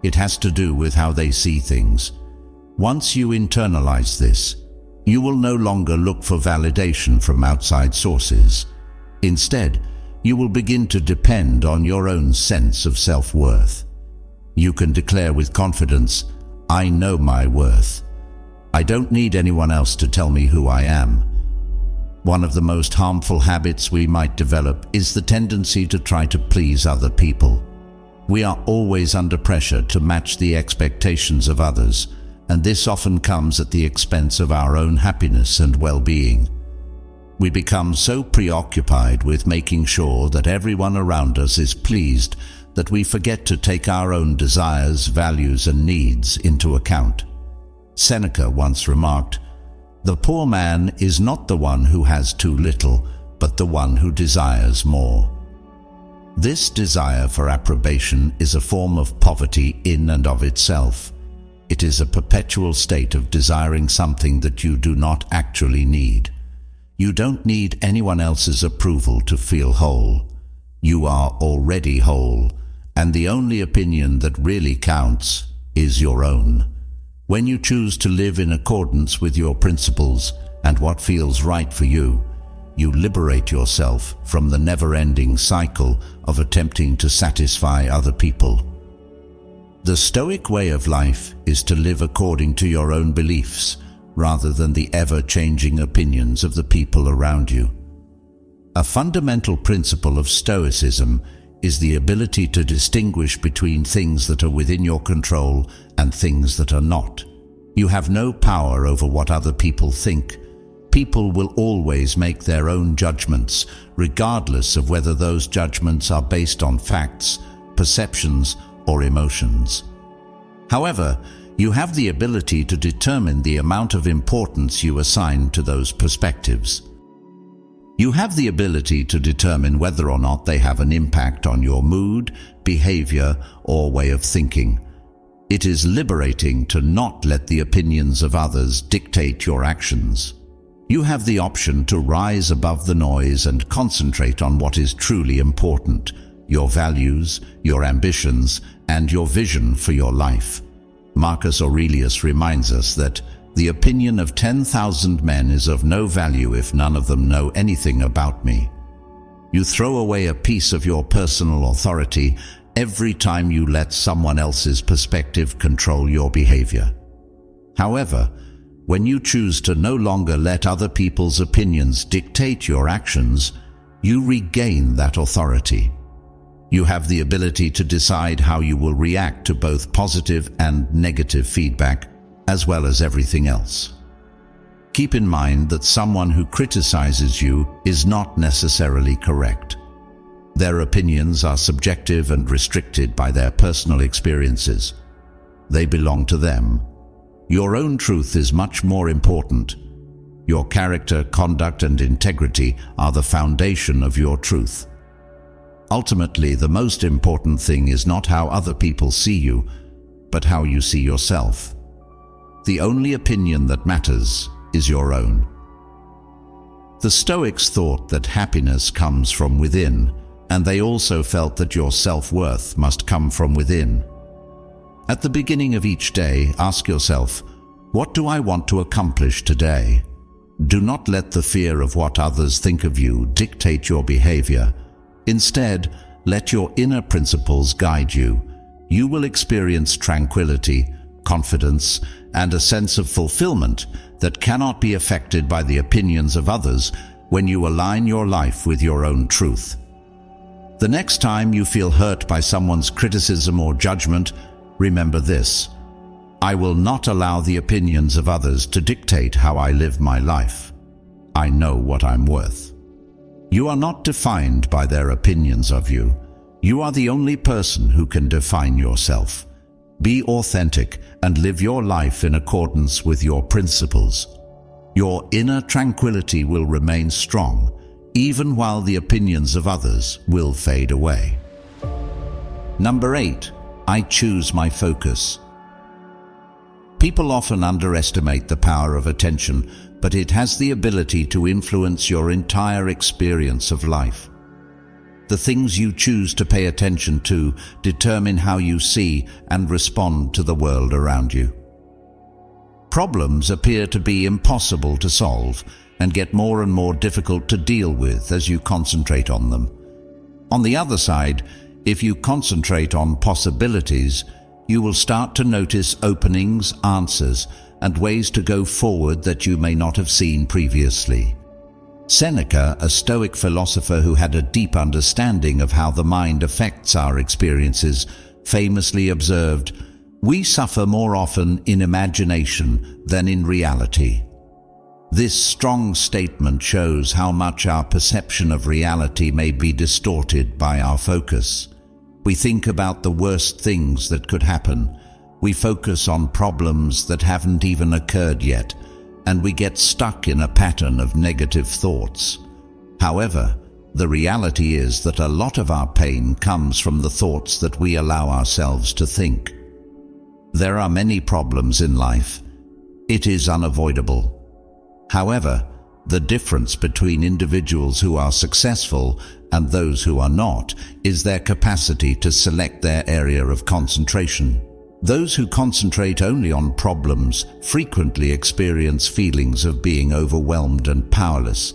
It has to do with how they see things. Once you internalize this, you will no longer look for validation from outside sources. Instead, you will begin to depend on your own sense of self-worth. You can declare with confidence, "I know my worth. I don't need anyone else to tell me who I am." One of the most harmful habits we might develop is the tendency to try to please other people. We are always under pressure to match the expectations of others, and this often comes at the expense of our own happiness and well-being. We become so preoccupied with making sure that everyone around us is pleased that we forget to take our own desires, values, and needs into account. Seneca once remarked, "The poor man is not the one who has too little, but the one who desires more." This desire for approbation is a form of poverty in and of itself. It is a perpetual state of desiring something that you do not actually need. You don't need anyone else's approval to feel whole. You are already whole, and the only opinion that really counts is your own. When you choose to live in accordance with your principles and what feels right for you, you liberate yourself from the never-ending cycle of attempting to satisfy other people. The Stoic way of life is to live according to your own beliefs, rather than the ever-changing opinions of the people around you. A fundamental principle of Stoicism is the ability to distinguish between things that are within your control and things that are not. You have no power over what other people think. People will always make their own judgments, regardless of whether those judgments are based on facts, perceptions, or emotions. However, you have the ability to determine the amount of importance you assign to those perspectives. You have the ability to determine whether or not they have an impact on your mood, behavior, or way of thinking. It is liberating to not let the opinions of others dictate your actions. You have the option to rise above the noise and concentrate on what is truly important: your values, your ambitions, and your vision for your life. Marcus Aurelius reminds us that the opinion of 10,000 men is of no value if none of them know anything about me. You throw away a piece of your personal authority every time you let someone else's perspective control your behavior. However, when you choose to no longer let other people's opinions dictate your actions, you regain that authority. You have the ability to decide how you will react to both positive and negative feedback, as well as everything else. Keep in mind that someone who criticizes you is not necessarily correct. Their opinions are subjective and restricted by their personal experiences. They belong to them. Your own truth is much more important. Your character, conduct, and integrity are the foundation of your truth. Ultimately, the most important thing is not how other people see you, but how you see yourself. The only opinion that matters is your own. The Stoics thought that happiness comes from within, and they also felt that your self-worth must come from within. At the beginning of each day, ask yourself, what do I want to accomplish today? Do not let the fear of what others think of you dictate your behavior. Instead, let your inner principles guide you. You will experience tranquility, confidence, and a sense of fulfillment that cannot be affected by the opinions of others when you align your life with your own truth. The next time you feel hurt by someone's criticism or judgment, remember this: I will not allow the opinions of others to dictate how I live my life. I know what I'm worth. You are not defined by their opinions of you. You are the only person who can define yourself. Be authentic and live your life in accordance with your principles. Your inner tranquility will remain strong, even while the opinions of others will fade away. Number 8. I choose my focus. People often underestimate the power of attention, but it has the ability to influence your entire experience of life. The things you choose to pay attention to determine how you see and respond to the world around you. Problems appear to be impossible to solve and get more and more difficult to deal with as you concentrate on them. On the other side, if you concentrate on possibilities, you will start to notice openings, answers, and ways to go forward that you may not have seen previously. Seneca, a Stoic philosopher who had a deep understanding of how the mind affects our experiences, famously observed, "We suffer more often in imagination than in reality." This strong statement shows how much our perception of reality may be distorted by our focus. We think about the worst things that could happen. We focus on problems that haven't even occurred yet, and we get stuck in a pattern of negative thoughts. However, the reality is that a lot of our pain comes from the thoughts that we allow ourselves to think. There are many problems in life. It is unavoidable. However, the difference between individuals who are successful and those who are not is their capacity to select their area of concentration. Those who concentrate only on problems frequently experience feelings of being overwhelmed and powerless.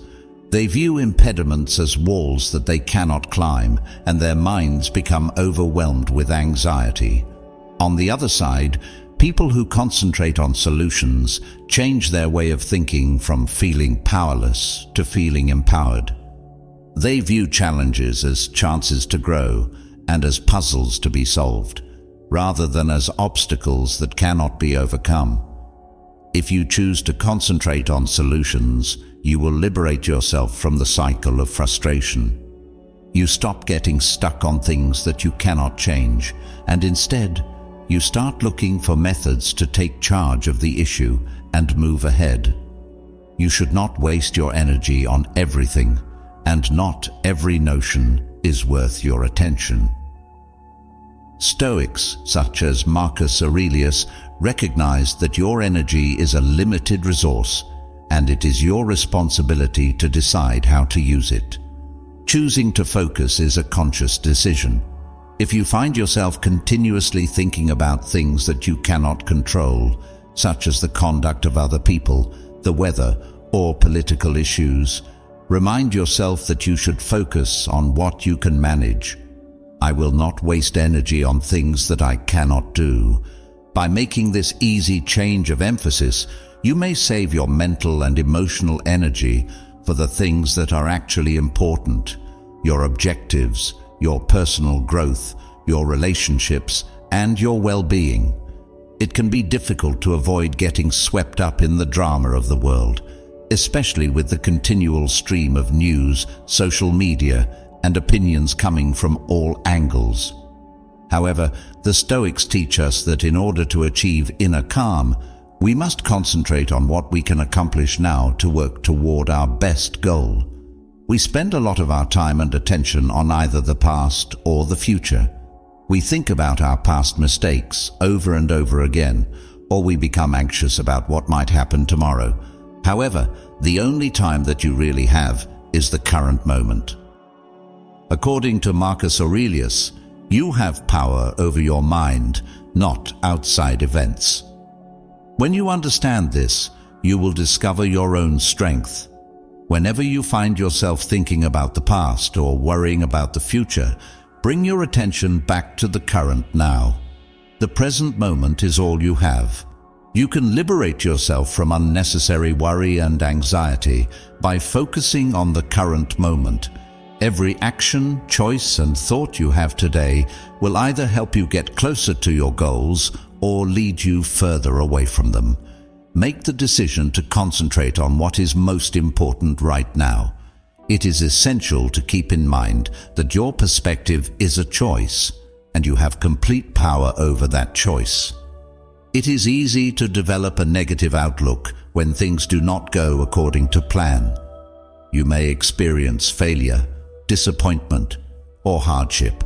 They view impediments as walls that they cannot climb, and their minds become overwhelmed with anxiety. On the other side, people who concentrate on solutions change their way of thinking from feeling powerless to feeling empowered. They view challenges as chances to grow and as puzzles to be solved, rather than as obstacles that cannot be overcome. If you choose to concentrate on solutions, you will liberate yourself from the cycle of frustration. You stop getting stuck on things that you cannot change, and instead, you start looking for methods to take charge of the issue and move ahead. You should not waste your energy on everything, and not every notion is worth your attention. Stoics, such as Marcus Aurelius, recognized that your energy is a limited resource, and it is your responsibility to decide how to use it. Choosing to focus is a conscious decision. If you find yourself continuously thinking about things that you cannot control, such as the conduct of other people, the weather, or political issues, remind yourself that you should focus on what you can manage. I will not waste energy on things that I cannot do. By making this easy change of emphasis, you may save your mental and emotional energy for the things that are actually important: your objectives, your personal growth, your relationships, and your well-being. It can be difficult to avoid getting swept up in the drama of the world, especially with the continual stream of news, social media, and opinions coming from all angles. However, the Stoics teach us that in order to achieve inner calm, we must concentrate on what we can accomplish now to work toward our best goal. We spend a lot of our time and attention on either the past or the future. We think about our past mistakes over and over again, or we become anxious about what might happen tomorrow. However, the only time that you really have is the current moment. According to Marcus Aurelius, you have power over your mind, not outside events. When you understand this, you will discover your own strength. Whenever you find yourself thinking about the past or worrying about the future, bring your attention back to the current now. The present moment is all you have. You can liberate yourself from unnecessary worry and anxiety by focusing on the current moment. Every action, choice, and thought you have today will either help you get closer to your goals or lead you further away from them. Make the decision to concentrate on what is most important right now. It is essential to keep in mind that your perspective is a choice, and you have complete power over that choice. It is easy to develop a negative outlook when things do not go according to plan. You may experience failure, disappointment, or hardship.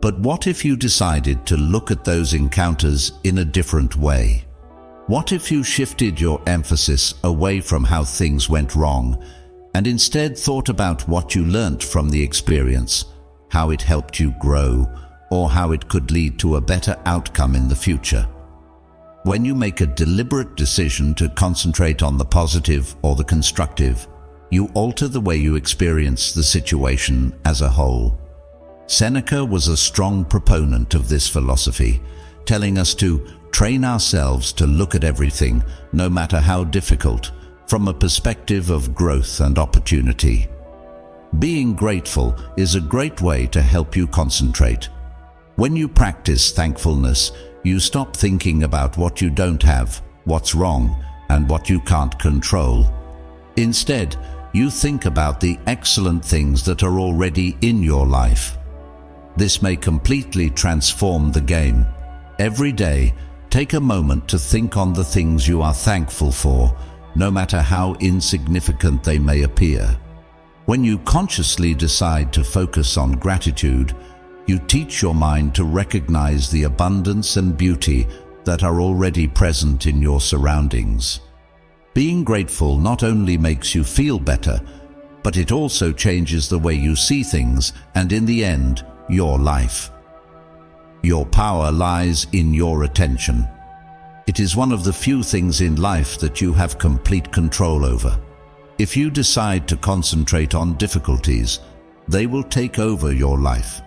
But what if you decided to look at those encounters in a different way? What if you shifted your emphasis away from how things went wrong and instead thought about what you learnt from the experience, how it helped you grow, or how it could lead to a better outcome in the future? When you make a deliberate decision to concentrate on the positive or the constructive, you alter the way you experience the situation as a whole. Seneca was a strong proponent of this philosophy, telling us to train ourselves to look at everything, no matter how difficult, from a perspective of growth and opportunity. Being grateful is a great way to help you concentrate. When you practice thankfulness, you stop thinking about what you don't have, what's wrong, and what you can't control. Instead, you think about the excellent things that are already in your life. This may completely transform the game. Every day, take a moment to think on the things you are thankful for, no matter how insignificant they may appear. When you consciously decide to focus on gratitude, you teach your mind to recognize the abundance and beauty that are already present in your surroundings. Being grateful not only makes you feel better, but it also changes the way you see things and, in the end, your life. Your power lies in your attention. It is one of the few things in life that you have complete control over. If you decide to concentrate on difficulties, they will take over your life.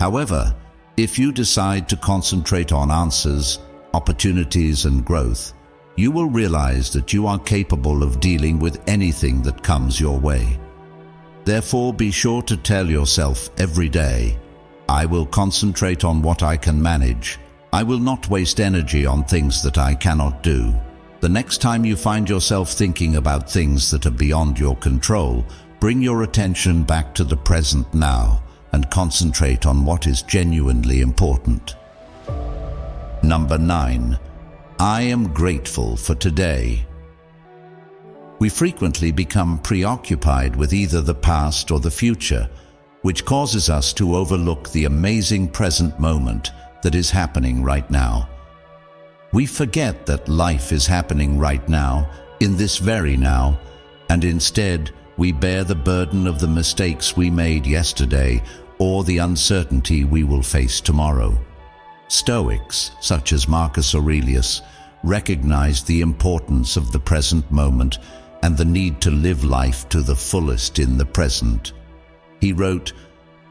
However, if you decide to concentrate on answers, opportunities, and growth, you will realize that you are capable of dealing with anything that comes your way. Therefore, be sure to tell yourself every day, I will concentrate on what I can manage. I will not waste energy on things that I cannot do. The next time you find yourself thinking about things that are beyond your control, bring your attention back to the present now and concentrate on what is genuinely important. Number 9. I am grateful for today. We frequently become preoccupied with either the past or the future, which causes us to overlook the amazing present moment that is happening right now. We forget that life is happening right now, in this very now, and instead we bear the burden of the mistakes we made yesterday or the uncertainty we will face tomorrow. Stoics, such as Marcus Aurelius, recognized the importance of the present moment and the need to live life to the fullest in the present. He wrote,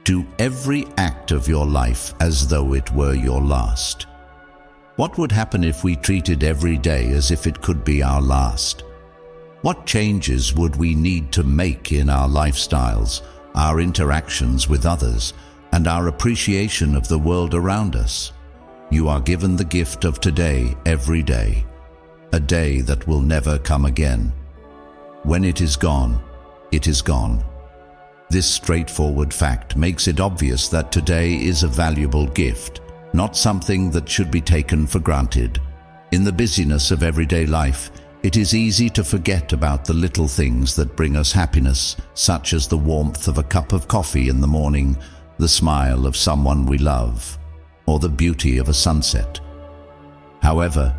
"Do every act of your life as though it were your last." What would happen if we treated every day as if it could be our last? What changes would we need to make in our lifestyles, our interactions with others, and our appreciation of the world around us? You are given the gift of today every day, a day that will never come again. When it is gone, it is gone. This straightforward fact makes it obvious that today is a valuable gift, not something that should be taken for granted. In the busyness of everyday life, it is easy to forget about the little things that bring us happiness, such as the warmth of a cup of coffee in the morning, the smile of someone we love, or the beauty of a sunset. However,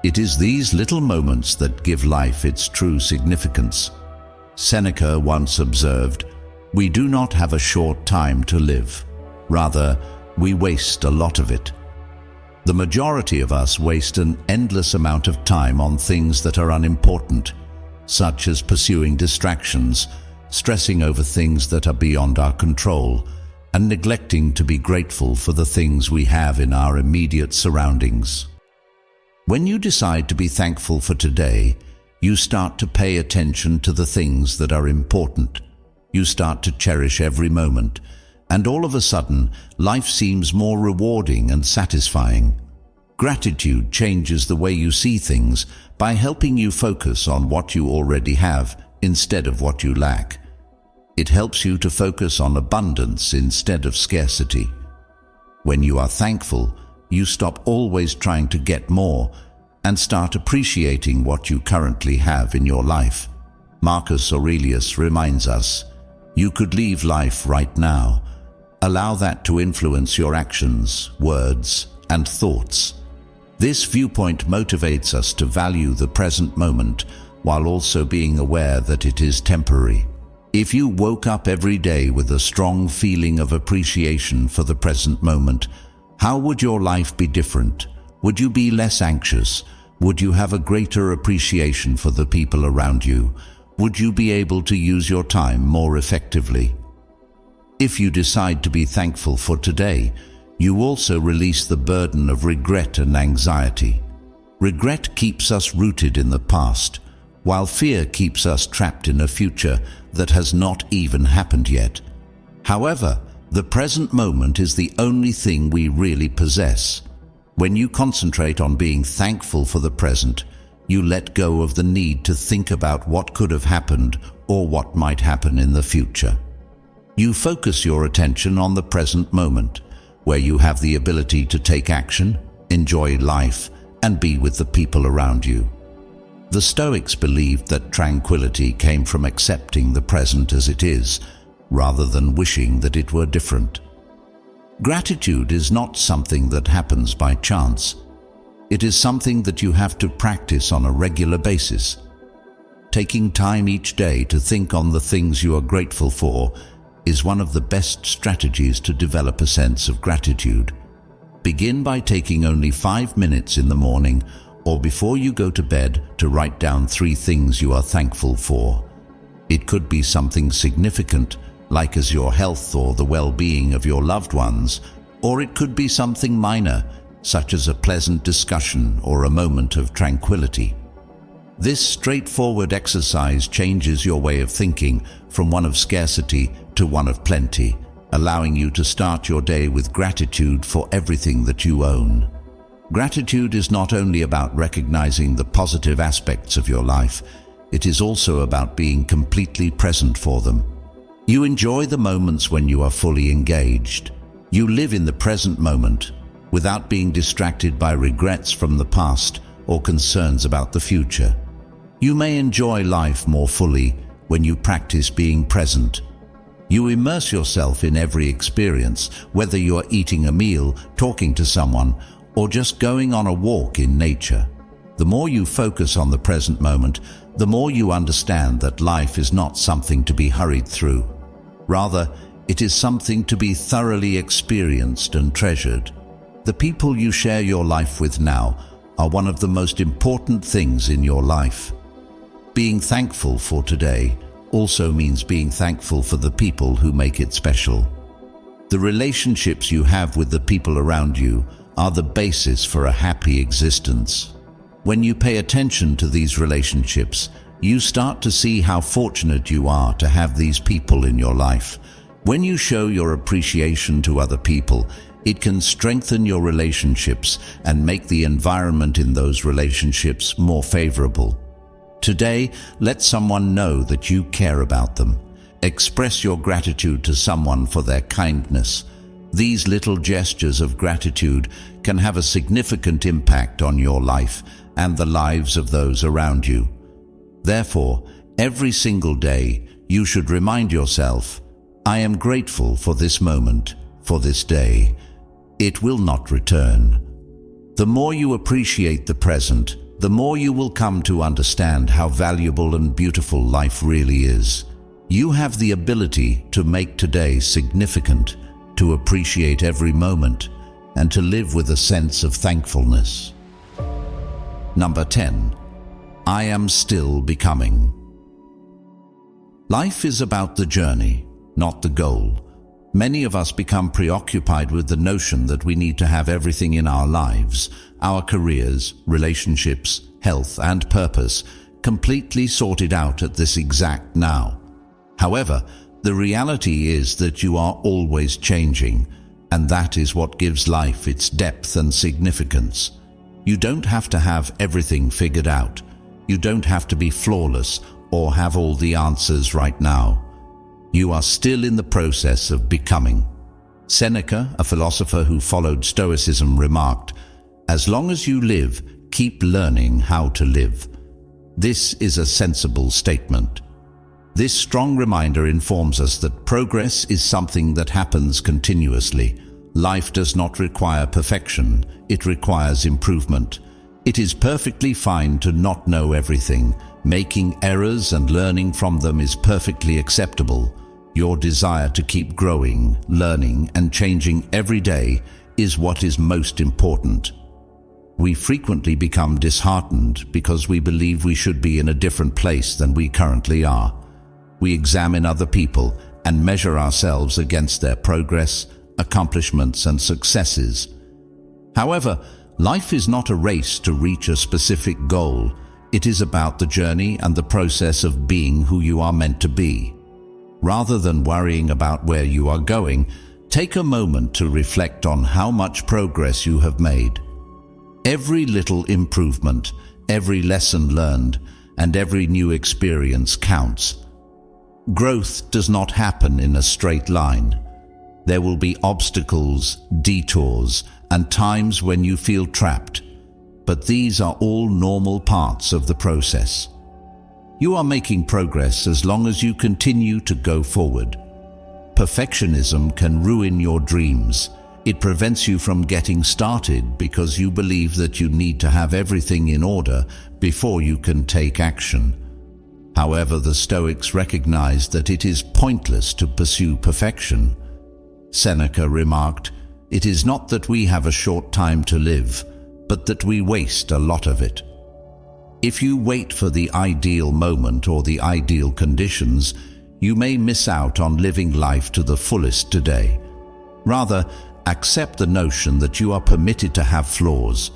it is these little moments that give life its true significance. Seneca once observed, "We do not have a short time to live. Rather, we waste a lot of it." The majority of us waste an endless amount of time on things that are unimportant, such as pursuing distractions, stressing over things that are beyond our control, and neglecting to be grateful for the things we have in our immediate surroundings. When you decide to be thankful for today, you start to pay attention to the things that are important. You start to cherish every moment, and all of a sudden, life seems more rewarding and satisfying. Gratitude changes the way you see things by helping you focus on what you already have instead of what you lack. It helps you to focus on abundance instead of scarcity. When you are thankful, you stop always trying to get more and start appreciating what you currently have in your life. Marcus Aurelius reminds us, "You could leave life right now. Allow that to influence your actions, words, and thoughts." This viewpoint motivates us to value the present moment while also being aware that it is temporary. If you woke up every day with a strong feeling of appreciation for the present moment, how would your life be different? Would you be less anxious? Would you have a greater appreciation for the people around you? Would you be able to use your time more effectively? If you decide to be thankful for today, you also release the burden of regret and anxiety. Regret keeps us rooted in the past, while fear keeps us trapped in a future that has not even happened yet. However, the present moment is the only thing we really possess. When you concentrate on being thankful for the present, you let go of the need to think about what could have happened or what might happen in the future. You focus your attention on the present moment, where you have the ability to take action, enjoy life, and be with the people around you. The Stoics believed that tranquility came from accepting the present as it is, rather than wishing that it were different. Gratitude is not something that happens by chance. It is something that you have to practice on a regular basis. Taking time each day to think on the things you are grateful for is one of the best strategies to develop a sense of gratitude. Begin by taking only 5 minutes in the morning or before you go to bed to write down 3 things you are thankful for. It could be something significant, like as your health or the well-being of your loved ones, or it could be something minor, such as a pleasant discussion or a moment of tranquility. This straightforward exercise changes your way of thinking from one of scarcity to one of plenty, allowing you to start your day with gratitude for everything that you own. Gratitude is not only about recognizing the positive aspects of your life, it is also about being completely present for them. You enjoy the moments when you are fully engaged. You live in the present moment without being distracted by regrets from the past or concerns about the future. You may enjoy life more fully when you practice being present. You immerse yourself in every experience, whether you are eating a meal, talking to someone, or just going on a walk in nature. The more you focus on the present moment, the more you understand that life is not something to be hurried through. Rather, it is something to be thoroughly experienced and treasured. The people you share your life with now are one of the most important things in your life. Being thankful for today also means being thankful for the people who make it special. The relationships you have with the people around you are the basis for a happy existence. When you pay attention to these relationships, you start to see how fortunate you are to have these people in your life. When you show your appreciation to other people, it can strengthen your relationships and make the environment in those relationships more favorable. Today, let someone know that you care about them. Express your gratitude to someone for their kindness. These little gestures of gratitude can have a significant impact on your life and the lives of those around you. Therefore, every single day, you should remind yourself, I am grateful for this moment, for this day. It will not return. The more you appreciate the present, the more you will come to understand how valuable and beautiful life really is. You have the ability to make today significant, to appreciate every moment, and to live with a sense of thankfulness. Number 10. I am still becoming. Life is about the journey, not the goal. Many of us become preoccupied with the notion that we need to have everything in our lives, our careers, relationships, health, and purpose, completely sorted out at this exact now. However, the reality is that you are always changing, and that is what gives life its depth and significance. You don't have to have everything figured out. You don't have to be flawless or have all the answers right now. You are still in the process of becoming. Seneca, a philosopher who followed Stoicism, remarked, "As long as you live, keep learning how to live." This is a sensible statement. This strong reminder informs us that progress is something that happens continuously. Life does not require perfection, it requires improvement. It is perfectly fine to not know everything. Making errors and learning from them is perfectly acceptable. Your desire to keep growing, learning, and changing every day is what is most important. We frequently become disheartened because we believe we should be in a different place than we currently are. We examine other people and measure ourselves against their progress, accomplishments, and successes. However, life is not a race to reach a specific goal. it is about the journey and the process of being who you are meant to be. Rather than worrying about where you are going, take a moment to reflect on how much progress you have made. Every little improvement, every lesson learned, and every new experience counts. Growth does not happen in a straight line. There will be obstacles, detours, and times when you feel trapped, but these are all normal parts of the process. You are making progress as long as you continue to go forward. Perfectionism can ruin your dreams. It prevents you from getting started because you believe that you need to have everything in order before you can take action. However, the Stoics recognized that it is pointless to pursue perfection. Seneca remarked, "It is not that we have a short time to live, but that we waste a lot of it." If you wait for the ideal moment or the ideal conditions, you may miss out on living life to the fullest today. Rather, accept the notion that you are permitted to have flaws.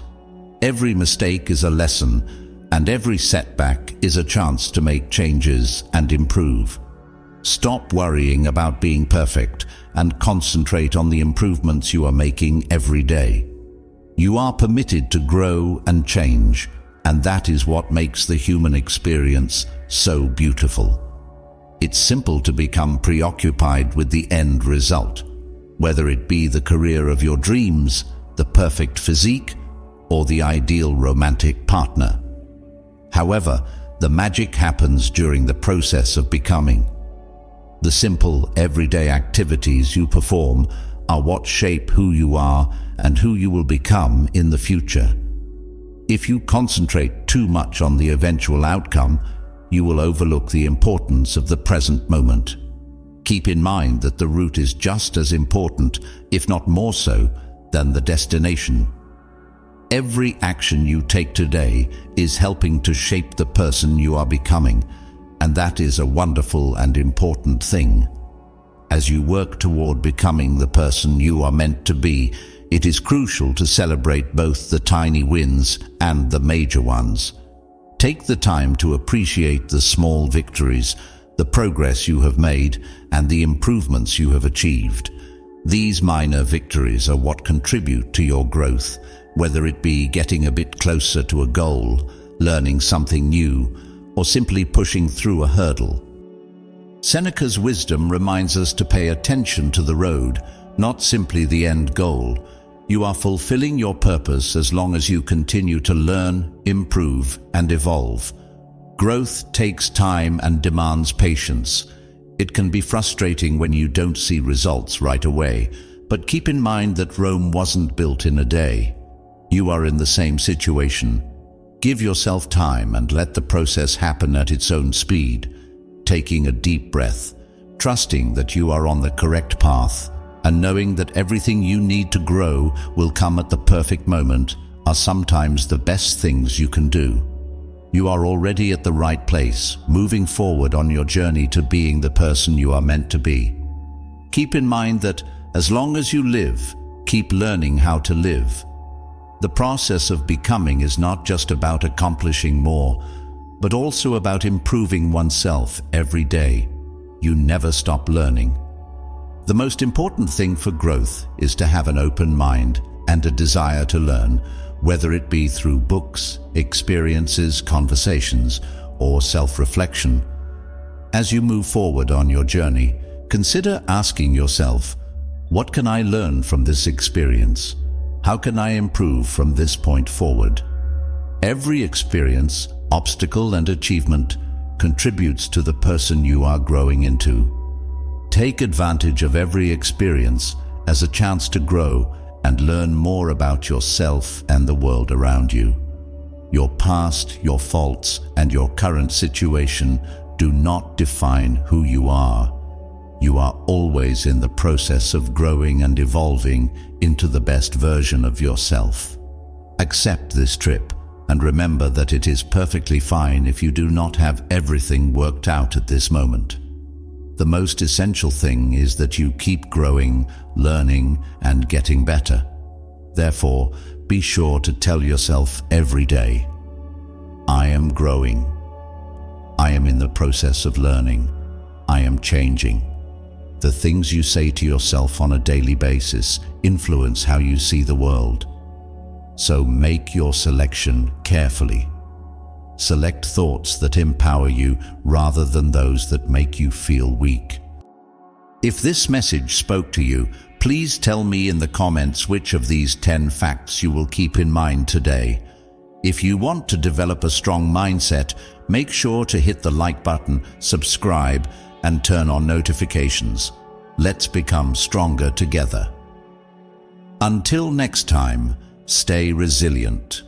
Every mistake is a lesson, and every setback is a chance to make changes and improve. Stop worrying about being perfect and concentrate on the improvements you are making every day. You are permitted to grow and change, and that is what makes the human experience so beautiful. It's simple to become preoccupied with the end result, whether it be the career of your dreams, the perfect physique, or the ideal romantic partner. However, the magic happens during the process of becoming. The simple, everyday activities you perform are what shape who you are and who you will become in the future. If you concentrate too much on the eventual outcome, you will overlook the importance of the present moment. Keep in mind that the route is just as important, if not more so, than the destination. Every action you take today is helping to shape the person you are becoming, and that is a wonderful and important thing. As you work toward becoming the person you are meant to be, it is crucial to celebrate both the tiny wins and the major ones. Take the time to appreciate the small victories, the progress you have made, and the improvements you have achieved. These minor victories are what contribute to your growth, whether it be getting a bit closer to a goal, learning something new, or simply pushing through a hurdle. Seneca's wisdom reminds us to pay attention to the road, not simply the end goal. You are fulfilling your purpose as long as you continue to learn, improve, and evolve. Growth takes time and demands patience. It can be frustrating when you don't see results right away, but keep in mind that Rome wasn't built in a day. You are in the same situation. Give yourself time and let the process happen at its own speed, taking a deep breath, trusting that you are on the correct path, and knowing that everything you need to grow will come at the perfect moment are sometimes the best things you can do. You are already at the right place, moving forward on your journey to being the person you are meant to be. Keep in mind that as long as you live, keep learning how to live. The process of becoming is not just about accomplishing more, but also about improving oneself every day. You never stop learning. The most important thing for growth is to have an open mind and a desire to learn, whether it be through books, experiences, conversations, or self-reflection. As you move forward on your journey, consider asking yourself, what can I learn from this experience? How can I improve from this point forward? Every experience, obstacle, and achievement contributes to the person you are growing into. Take advantage of every experience as a chance to grow and learn more about yourself and the world around you. Your past, your faults, and your current situation do not define who you are. You are always in the process of growing and evolving into the best version of yourself. Accept this trip and remember that it is perfectly fine if you do not have everything worked out at this moment. The most essential thing is that you keep growing, learning, and getting better. Therefore, be sure to tell yourself every day, I am growing. I am in the process of learning. I am changing. The things you say to yourself on a daily basis influence how you see the world. So make your selection carefully. Select thoughts that empower you rather than those that make you feel weak. If this message spoke to you, please tell me in the comments which of these 10 facts you will keep in mind today. If you want to develop a strong mindset, make sure to hit the like button, subscribe, and turn on notifications. Let's become stronger together. Until next time, stay resilient.